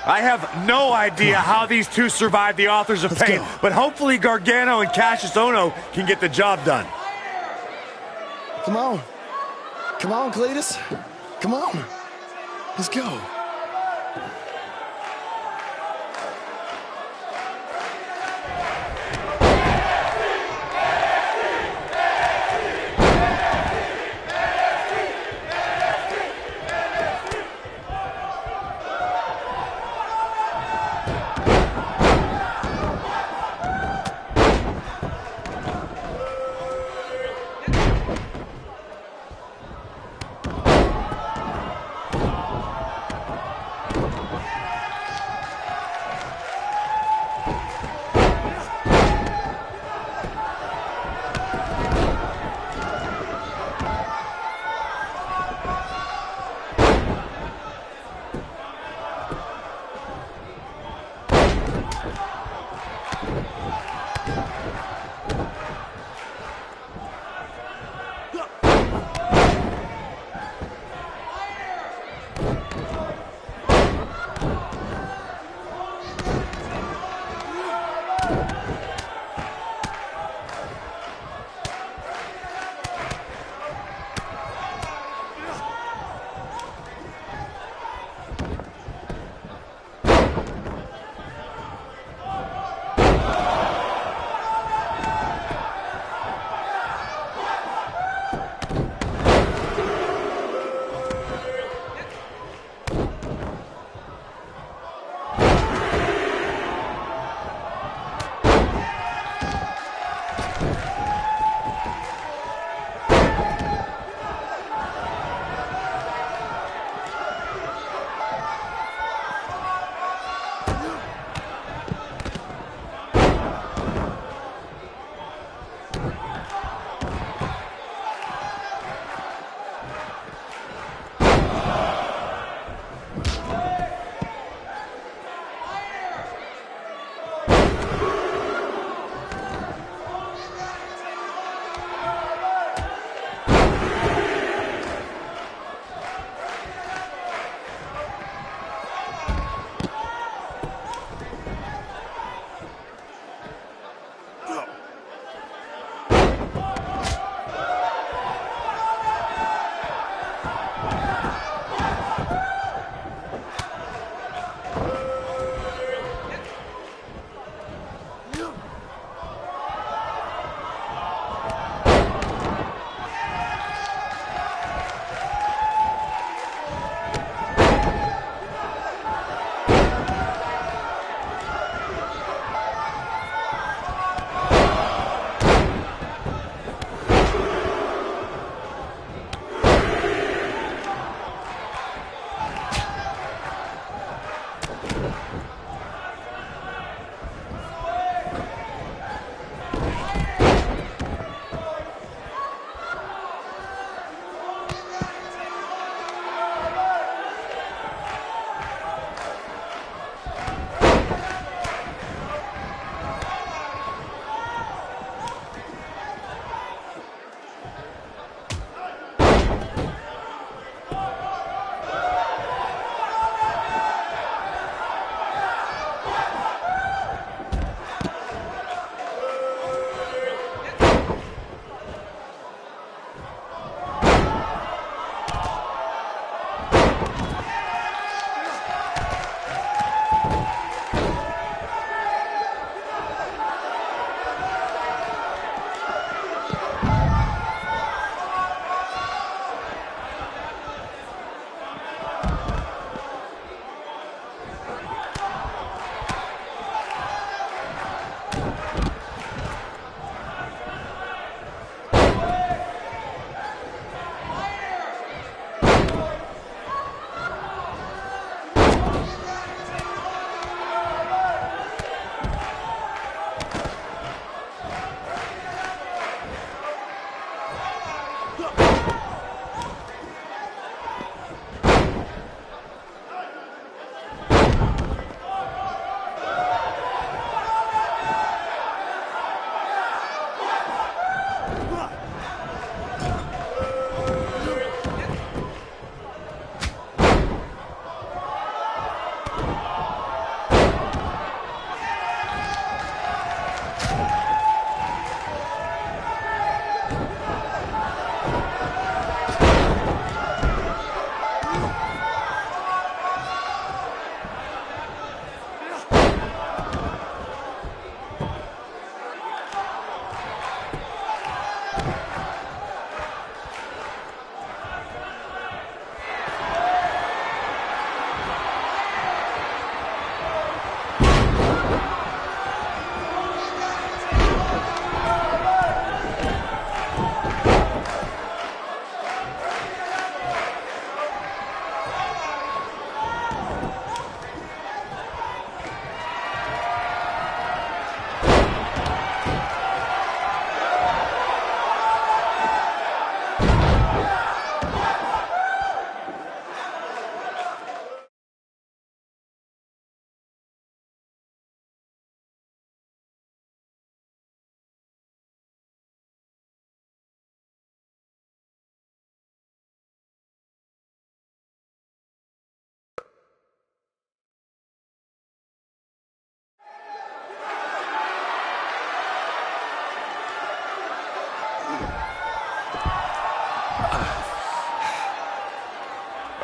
I have no idea how these two survived the Authors of Pain, but hopefully Gargano and Cassius Ohno can get the job done. Come on. Come on, Cletus. Come on. Let's go.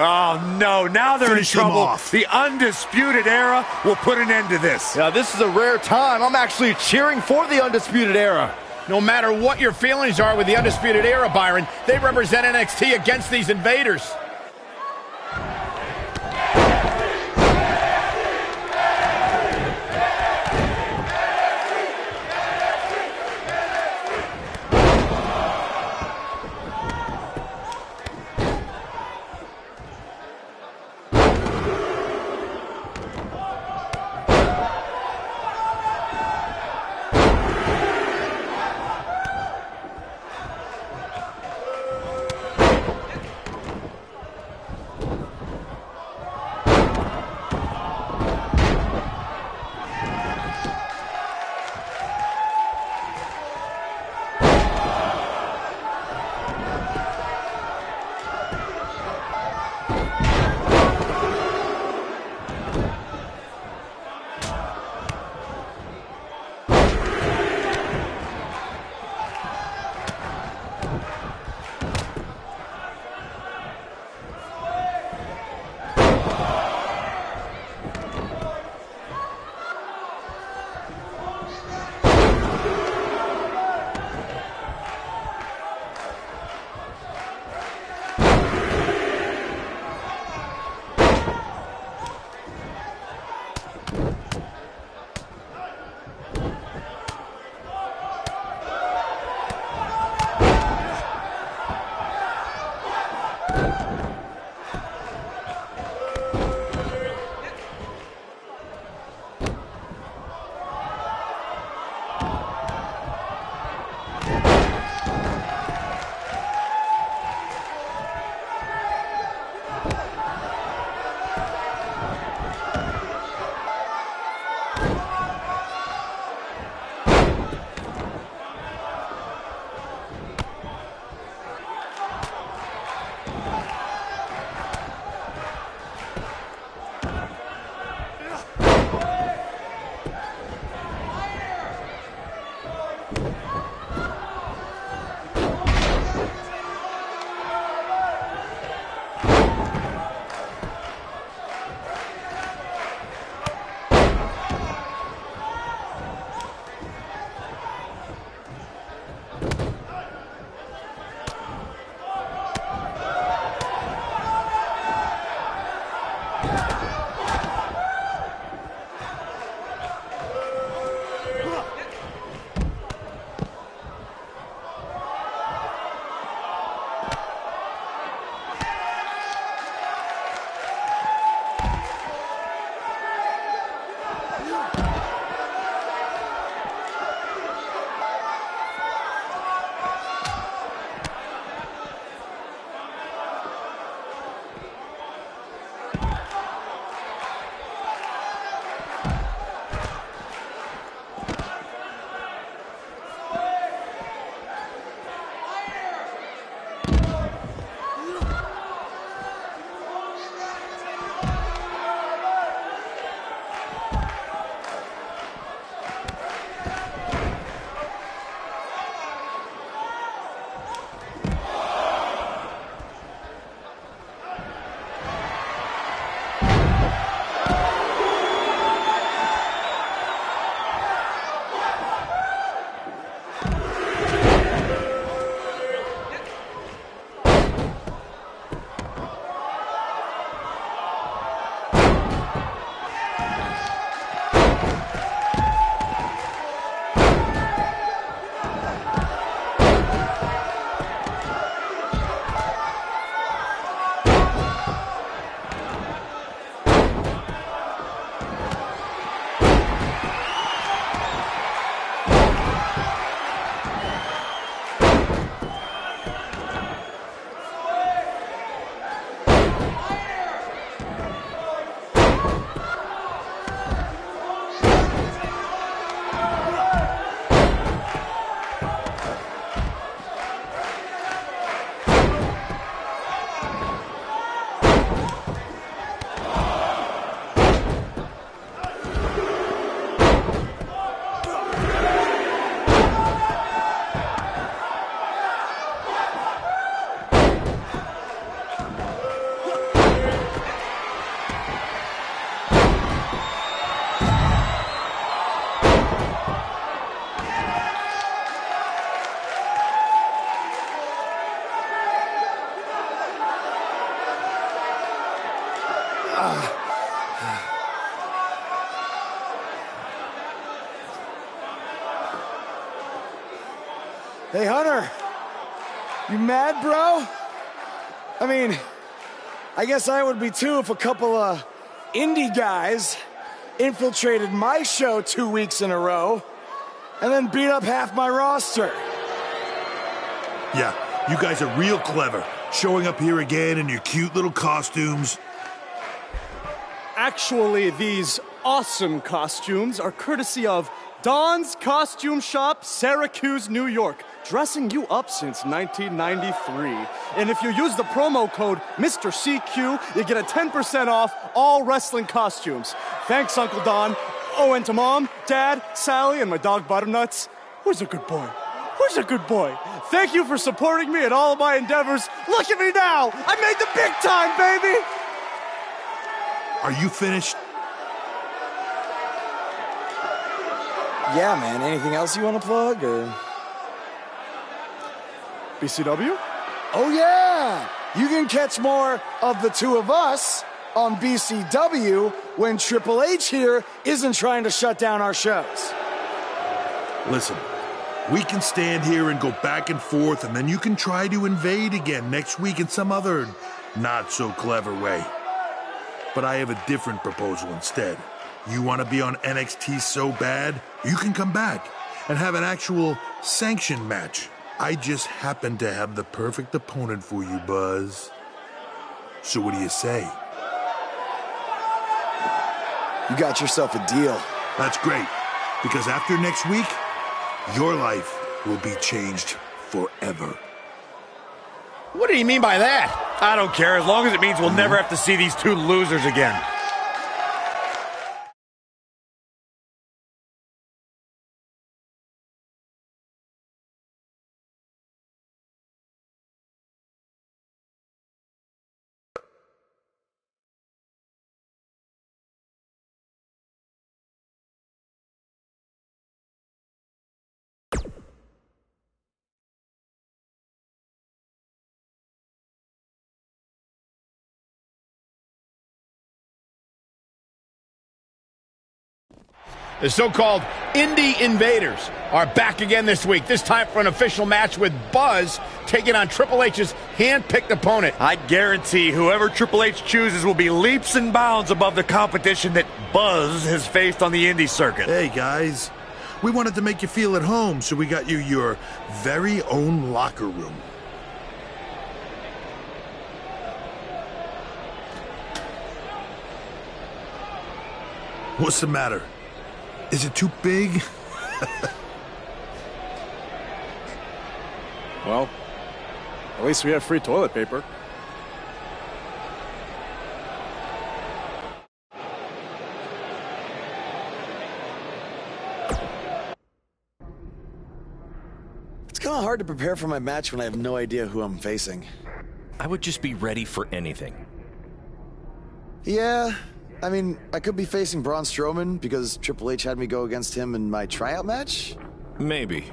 Oh, no. Now they're Finish in him trouble. off. The Undisputed Era will put an end to this. Yeah, this is a rare time. I'm actually cheering for the Undisputed Era. No matter what your feelings are with the Undisputed Era, Byron, they represent NXT against these invaders. Hey, Hunter. You mad, bro? I mean, I guess I would be too if a couple of indie guys infiltrated my show 2 weeks in a row and then beat up half my roster. Yeah, you guys are real clever, showing up here again in your cute little costumes. Actually, these awesome costumes are courtesy of Don's Costume Shop, Syracuse, New York, dressing you up since 1993. And if you use the promo code Mr. CQ, you get a 10% off all wrestling costumes. Thanks, Uncle Don. Oh, and to Mom, Dad, Sally, and my dog Butternuts. Who's a good boy? Who's a good boy? Thank you for supporting me in all of my endeavors. Look at me now! I made the big time, baby! Are you finished? Yeah, man. Anything else you want to plug, or? BCW? Oh, yeah! You can catch more of the two of us on BCW when Triple H here isn't trying to shut down our shows. Listen, we can stand here and go back and forth, and then you can try to invade again next week in some other not-so-clever way. But I have a different proposal instead. You want to be on NXT so bad, you can come back and have an actual sanctioned match. I just happen to have the perfect opponent for you, Buzz. So what do you say? You got yourself a deal. That's great, because after next week, your life will be changed forever. What do you mean by that? I don't care, as long as it means we'll never have to see these two losers again. The so-called Indie Invaders are back again this week, this time for an official match with Buzz taking on Triple H's hand-picked opponent. I guarantee whoever Triple H chooses will be leaps and bounds above the competition that Buzz has faced on the indie circuit. Hey, guys. We wanted to make you feel at home, so we got you your very own locker room. What's the matter? Is it too big? Well, at least we have free toilet paper. It's kind of hard to prepare for my match when I have no idea who I'm facing. I would just be ready for anything. Yeah, I mean, I could be facing Braun Strowman because Triple H had me go against him in my tryout match. Maybe.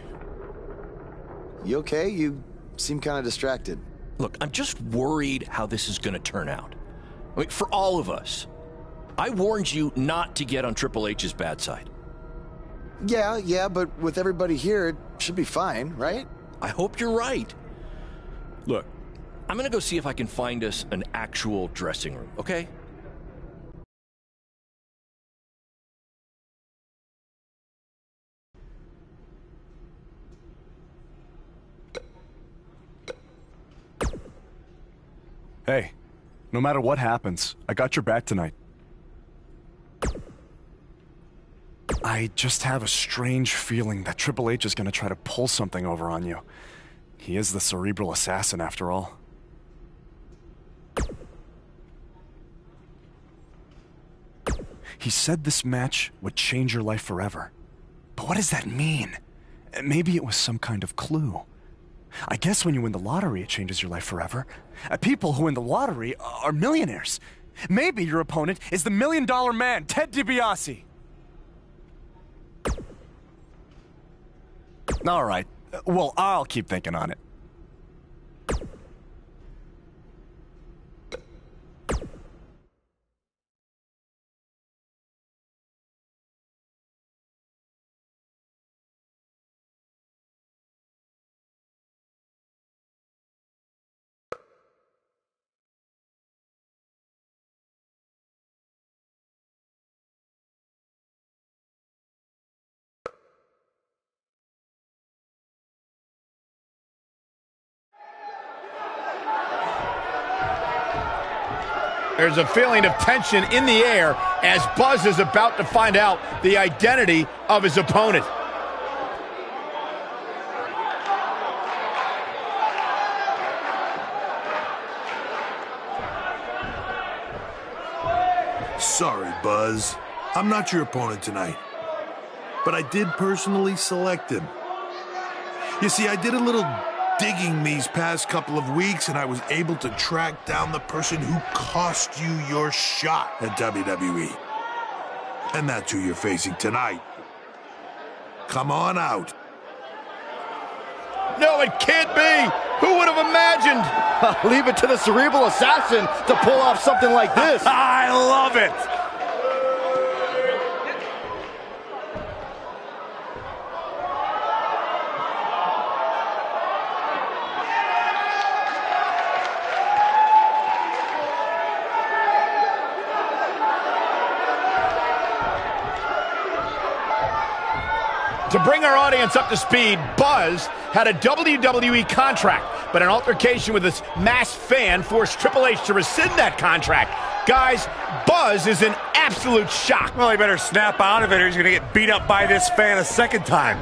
You okay? You seem kind of distracted. Look, I'm just worried how this is going to turn out. I mean, for all of us. I warned you not to get on Triple H's bad side. Yeah, but with everybody here, it should be fine, right? I hope you're right. Look, I'm going to go see if I can find us an actual dressing room, okay? Hey, no matter what happens, I got your back tonight. I just have a strange feeling that Triple H is going to try to pull something over on you. He is the cerebral assassin, after all. He said this match would change your life forever. But what does that mean? Maybe it was some kind of clue. I guess when you win the lottery, it changes your life forever. People who win the lottery are millionaires. Maybe your opponent is the $1 Million Man, Ted DiBiase. All right. Well, I'll keep thinking on it. There's a feeling of tension in the air as Buzz is about to find out the identity of his opponent. Sorry, Buzz. I'm not your opponent tonight. But I did personally select him. You see, I did a little digging these past couple of weeks, and I was able to track down the person who cost you your shot at WWE. And that's who you're facing tonight. Come on out. No, it can't be! Who would have imagined? Leave it to the cerebral assassin to pull off something like this. I love it. To bring our audience up to speed, Buzz had a WWE contract, but an altercation with his masked fan forced Triple H to rescind that contract. Guys, Buzz is in absolute shock. Well, he better snap out of it or he's going to get beat up by this fan a second time.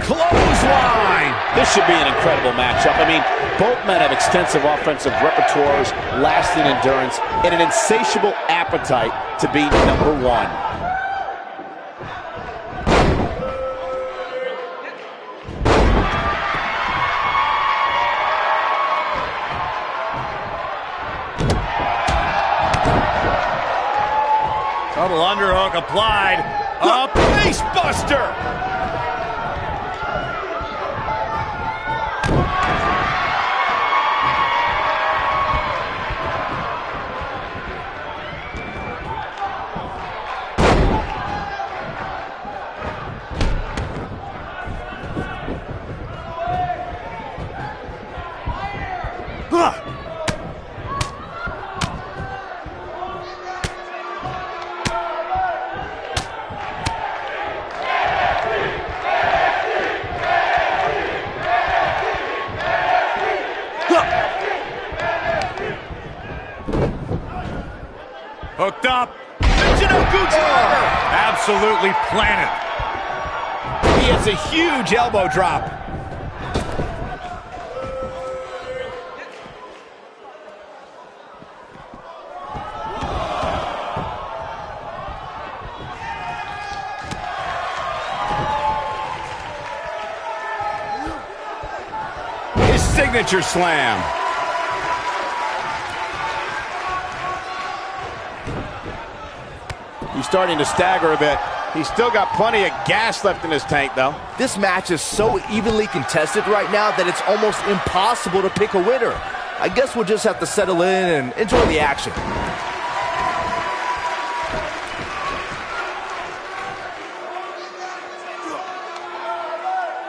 Clothesline! This should be an incredible matchup. I mean, both men have extensive offensive repertoires, lasting endurance, and an insatiable appetite to be number one. Double underhook applied. Up. Face buster! Hooked up. Absolutely planted. He has a huge elbow drop. His signature slam. He's starting to stagger a bit. He's still got plenty of gas left in his tank, though. This match is so evenly contested right now that it's almost impossible to pick a winner. I guess we'll just have to settle in and enjoy the action.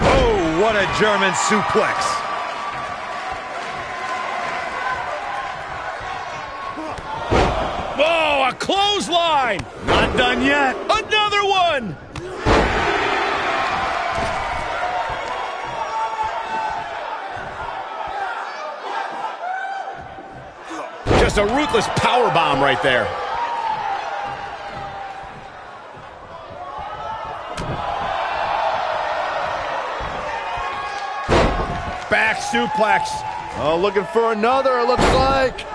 Oh, what a German suplex. Oh, a clothesline! Not done yet. Another one! Just a ruthless power bomb right there. Back suplex. Oh, looking for another, it looks like.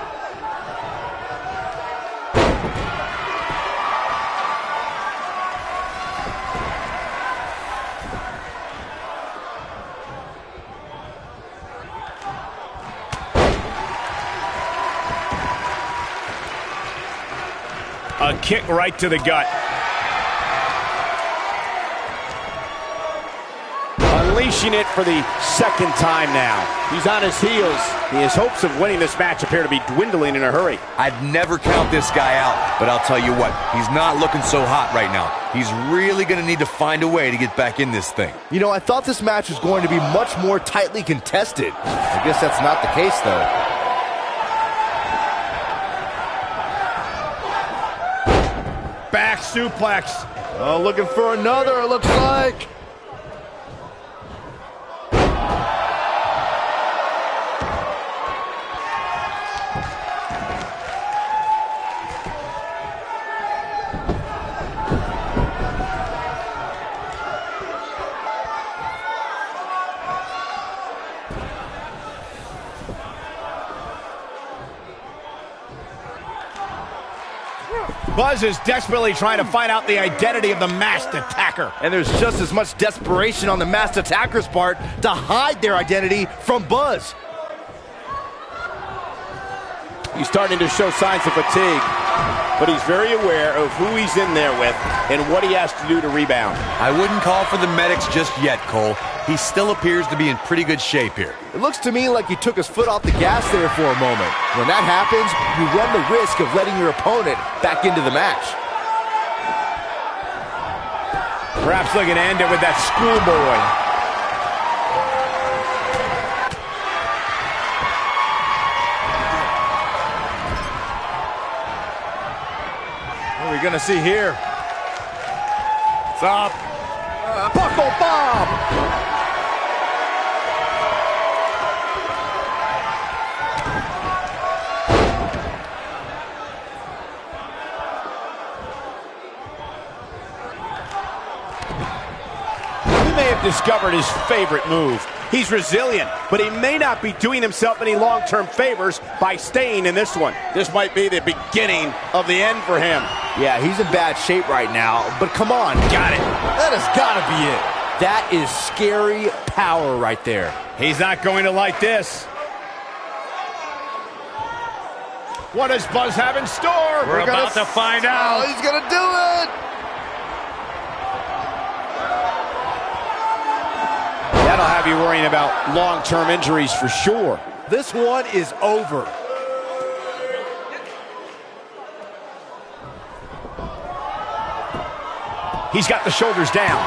A kick right to the gut. Unleashing it for the second time now. He's on his heels. His hopes of winning this match appear to be dwindling in a hurry. I'd never count this guy out, but I'll tell you what, he's not looking so hot right now. He's really going to need to find a way to get back in this thing. You know, I thought this match was going to be much more tightly contested. I guess that's not the case, though. back suplex. Oh, looking for another, it looks like. Buzz is desperately trying to find out the identity of the masked attacker. And there's just as much desperation on the masked attacker's part to hide their identity from Buzz. He's starting to show signs of fatigue, but he's very aware of who he's in there with and what he has to do to rebound. I wouldn't call for the medics just yet, Cole. He still appears to be in pretty good shape here. It looks to me like he took his foot off the gas there for a moment. When that happens, you run the risk of letting your opponent back into the match. Perhaps looking to end it with that schoolboy. What are we gonna see here? It's up. Buckle bomb! Discovered his favorite move. He's resilient, but he may not be doing himself any long-term favors by staying in this one. This might be the beginning of the end for him. Yeah, he's in bad shape right now, but come on. Got it. That has got to be it. That is scary power right there. He's not going to like this. What does Buzz have in store? We're about to find out. Oh, he's going to do it. That'll have you worrying about long-term injuries for sure. This one is over. He's got the shoulders down.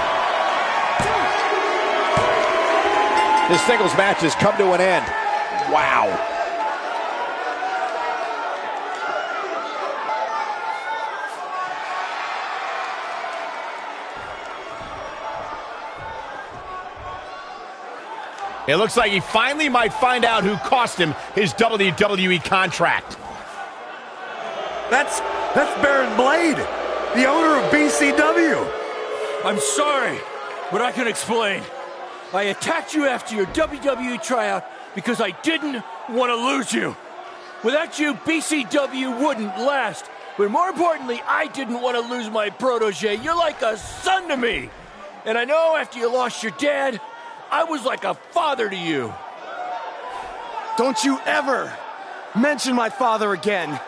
This singles match has come to an end. Wow. It looks like he finally might find out who cost him his WWE contract. That's Baron Blade, the owner of BCW. I'm sorry, but I can explain. I attacked you after your WWE tryout because I didn't want to lose you. Without you, BCW wouldn't last. But more importantly, I didn't want to lose my protege. You're like a son to me. And I know after you lost your dad, I was like a father to you. Don't you ever mention my father again.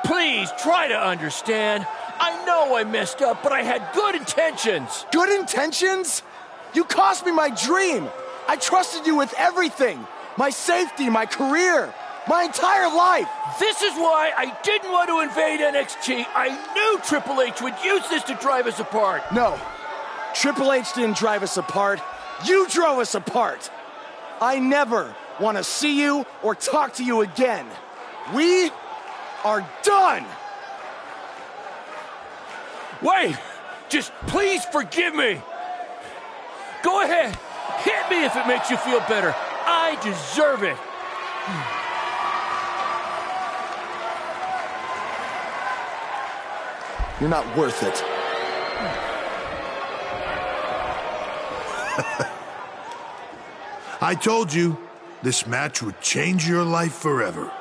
Please try to understand. I know I messed up, but I had good intentions. Good intentions? You cost me my dream. I trusted you with everything. My safety, my career, my entire life. This is why I didn't want to invade NXT. I knew Triple H would use this to drive us apart. No, Triple H didn't drive us apart. You drove us apart. I never want to see you or talk to you again. We are done. Wait, just please forgive me. Go ahead, hit me if it makes you feel better. I deserve it. You're not worth it. I told you, this match would change your life forever.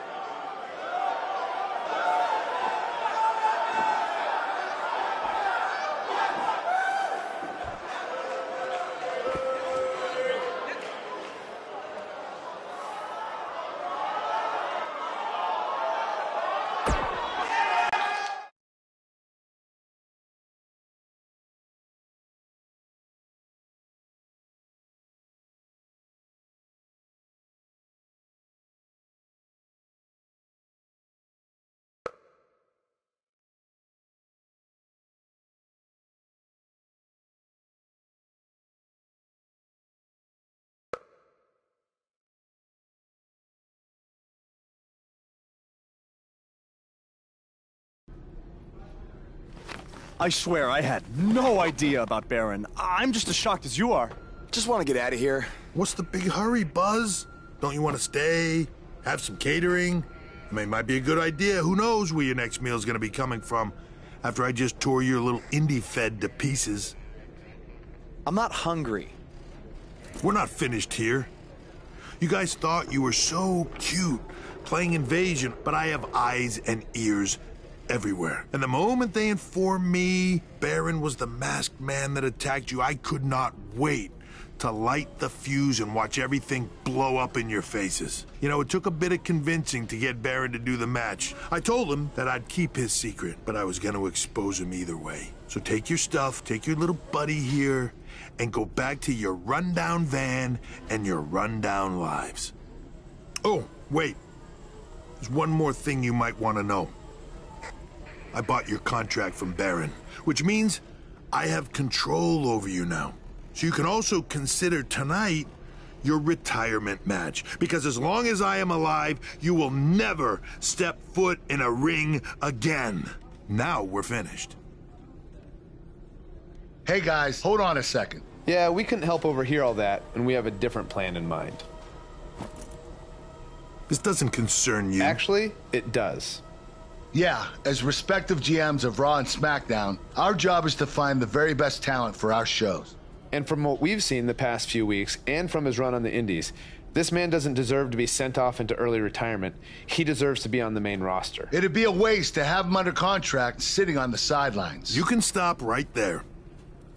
I swear I had no idea about Baron. I'm just as shocked as you are. Just want to get out of here. What's the big hurry, Buzz? Don't you want to stay? Have some catering? I mean, it might be a good idea. Who knows where your next meal's gonna be coming from after I just tore your little indie fed to pieces. I'm not hungry. We're not finished here. You guys thought you were so cute playing Invasion, but I have eyes and ears everywhere. And the moment they informed me Baron was the masked man that attacked you, I could not wait to light the fuse and watch everything blow up in your faces. You know, it took a bit of convincing to get Baron to do the match. I told him that I'd keep his secret, but I was going to expose him either way. So take your stuff, take your little buddy here, and go back to your rundown van and your rundown lives. Oh, wait. There's one more thing you might want to know. I bought your contract from Baron, which means I have control over you now. So you can also consider tonight your retirement match, because as long as I am alive, you will never step foot in a ring again. Now we're finished. Hey guys, hold on a second. Yeah, we couldn't help overhear all that, and we have a different plan in mind. This doesn't concern you. Actually, it does. Yeah, as respective GMs of Raw and SmackDown, our job is to find the very best talent for our shows. And from what we've seen the past few weeks, and from his run on the Indies, this man doesn't deserve to be sent off into early retirement. He deserves to be on the main roster. It'd be a waste to have him under contract sitting on the sidelines. You can stop right there.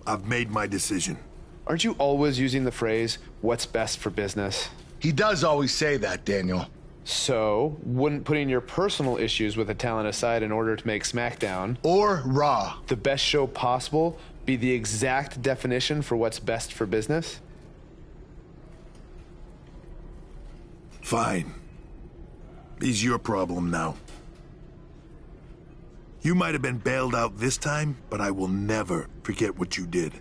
I've made my decision. Aren't you always using the phrase, what's best for business? He does always say that, Daniel. So, wouldn't putting your personal issues with a talent aside in order to make SmackDown or Raw the best show possible be the exact definition for what's best for business? Fine. It's your problem now. You might have been bailed out this time, but I will never forget what you did.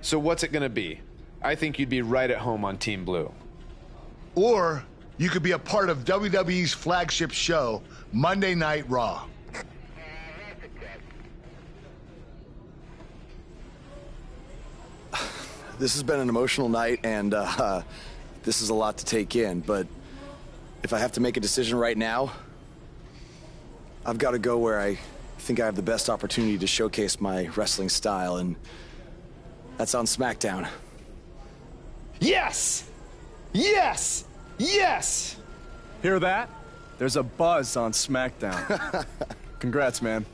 So what's it gonna be? I think you'd be right at home on Team Blue. Or you could be a part of WWE's flagship show, Monday Night Raw. This has been an emotional night, and this is a lot to take in, but if I have to make a decision right now, I've got to go where I think I have the best opportunity to showcase my wrestling style, and that's on SmackDown. Yes! Yes! Yes! Hear that? There's a buzz on SmackDown. Congrats, man.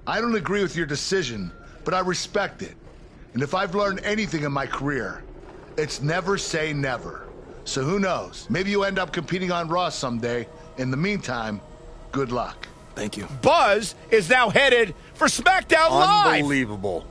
I don't agree with your decision, but I respect it. And if I've learned anything in my career, it's never say never. So who knows? Maybe you end up competing on Raw someday. In the meantime, good luck. Thank you. Buzz is now headed for SmackDown Live. Unbelievable.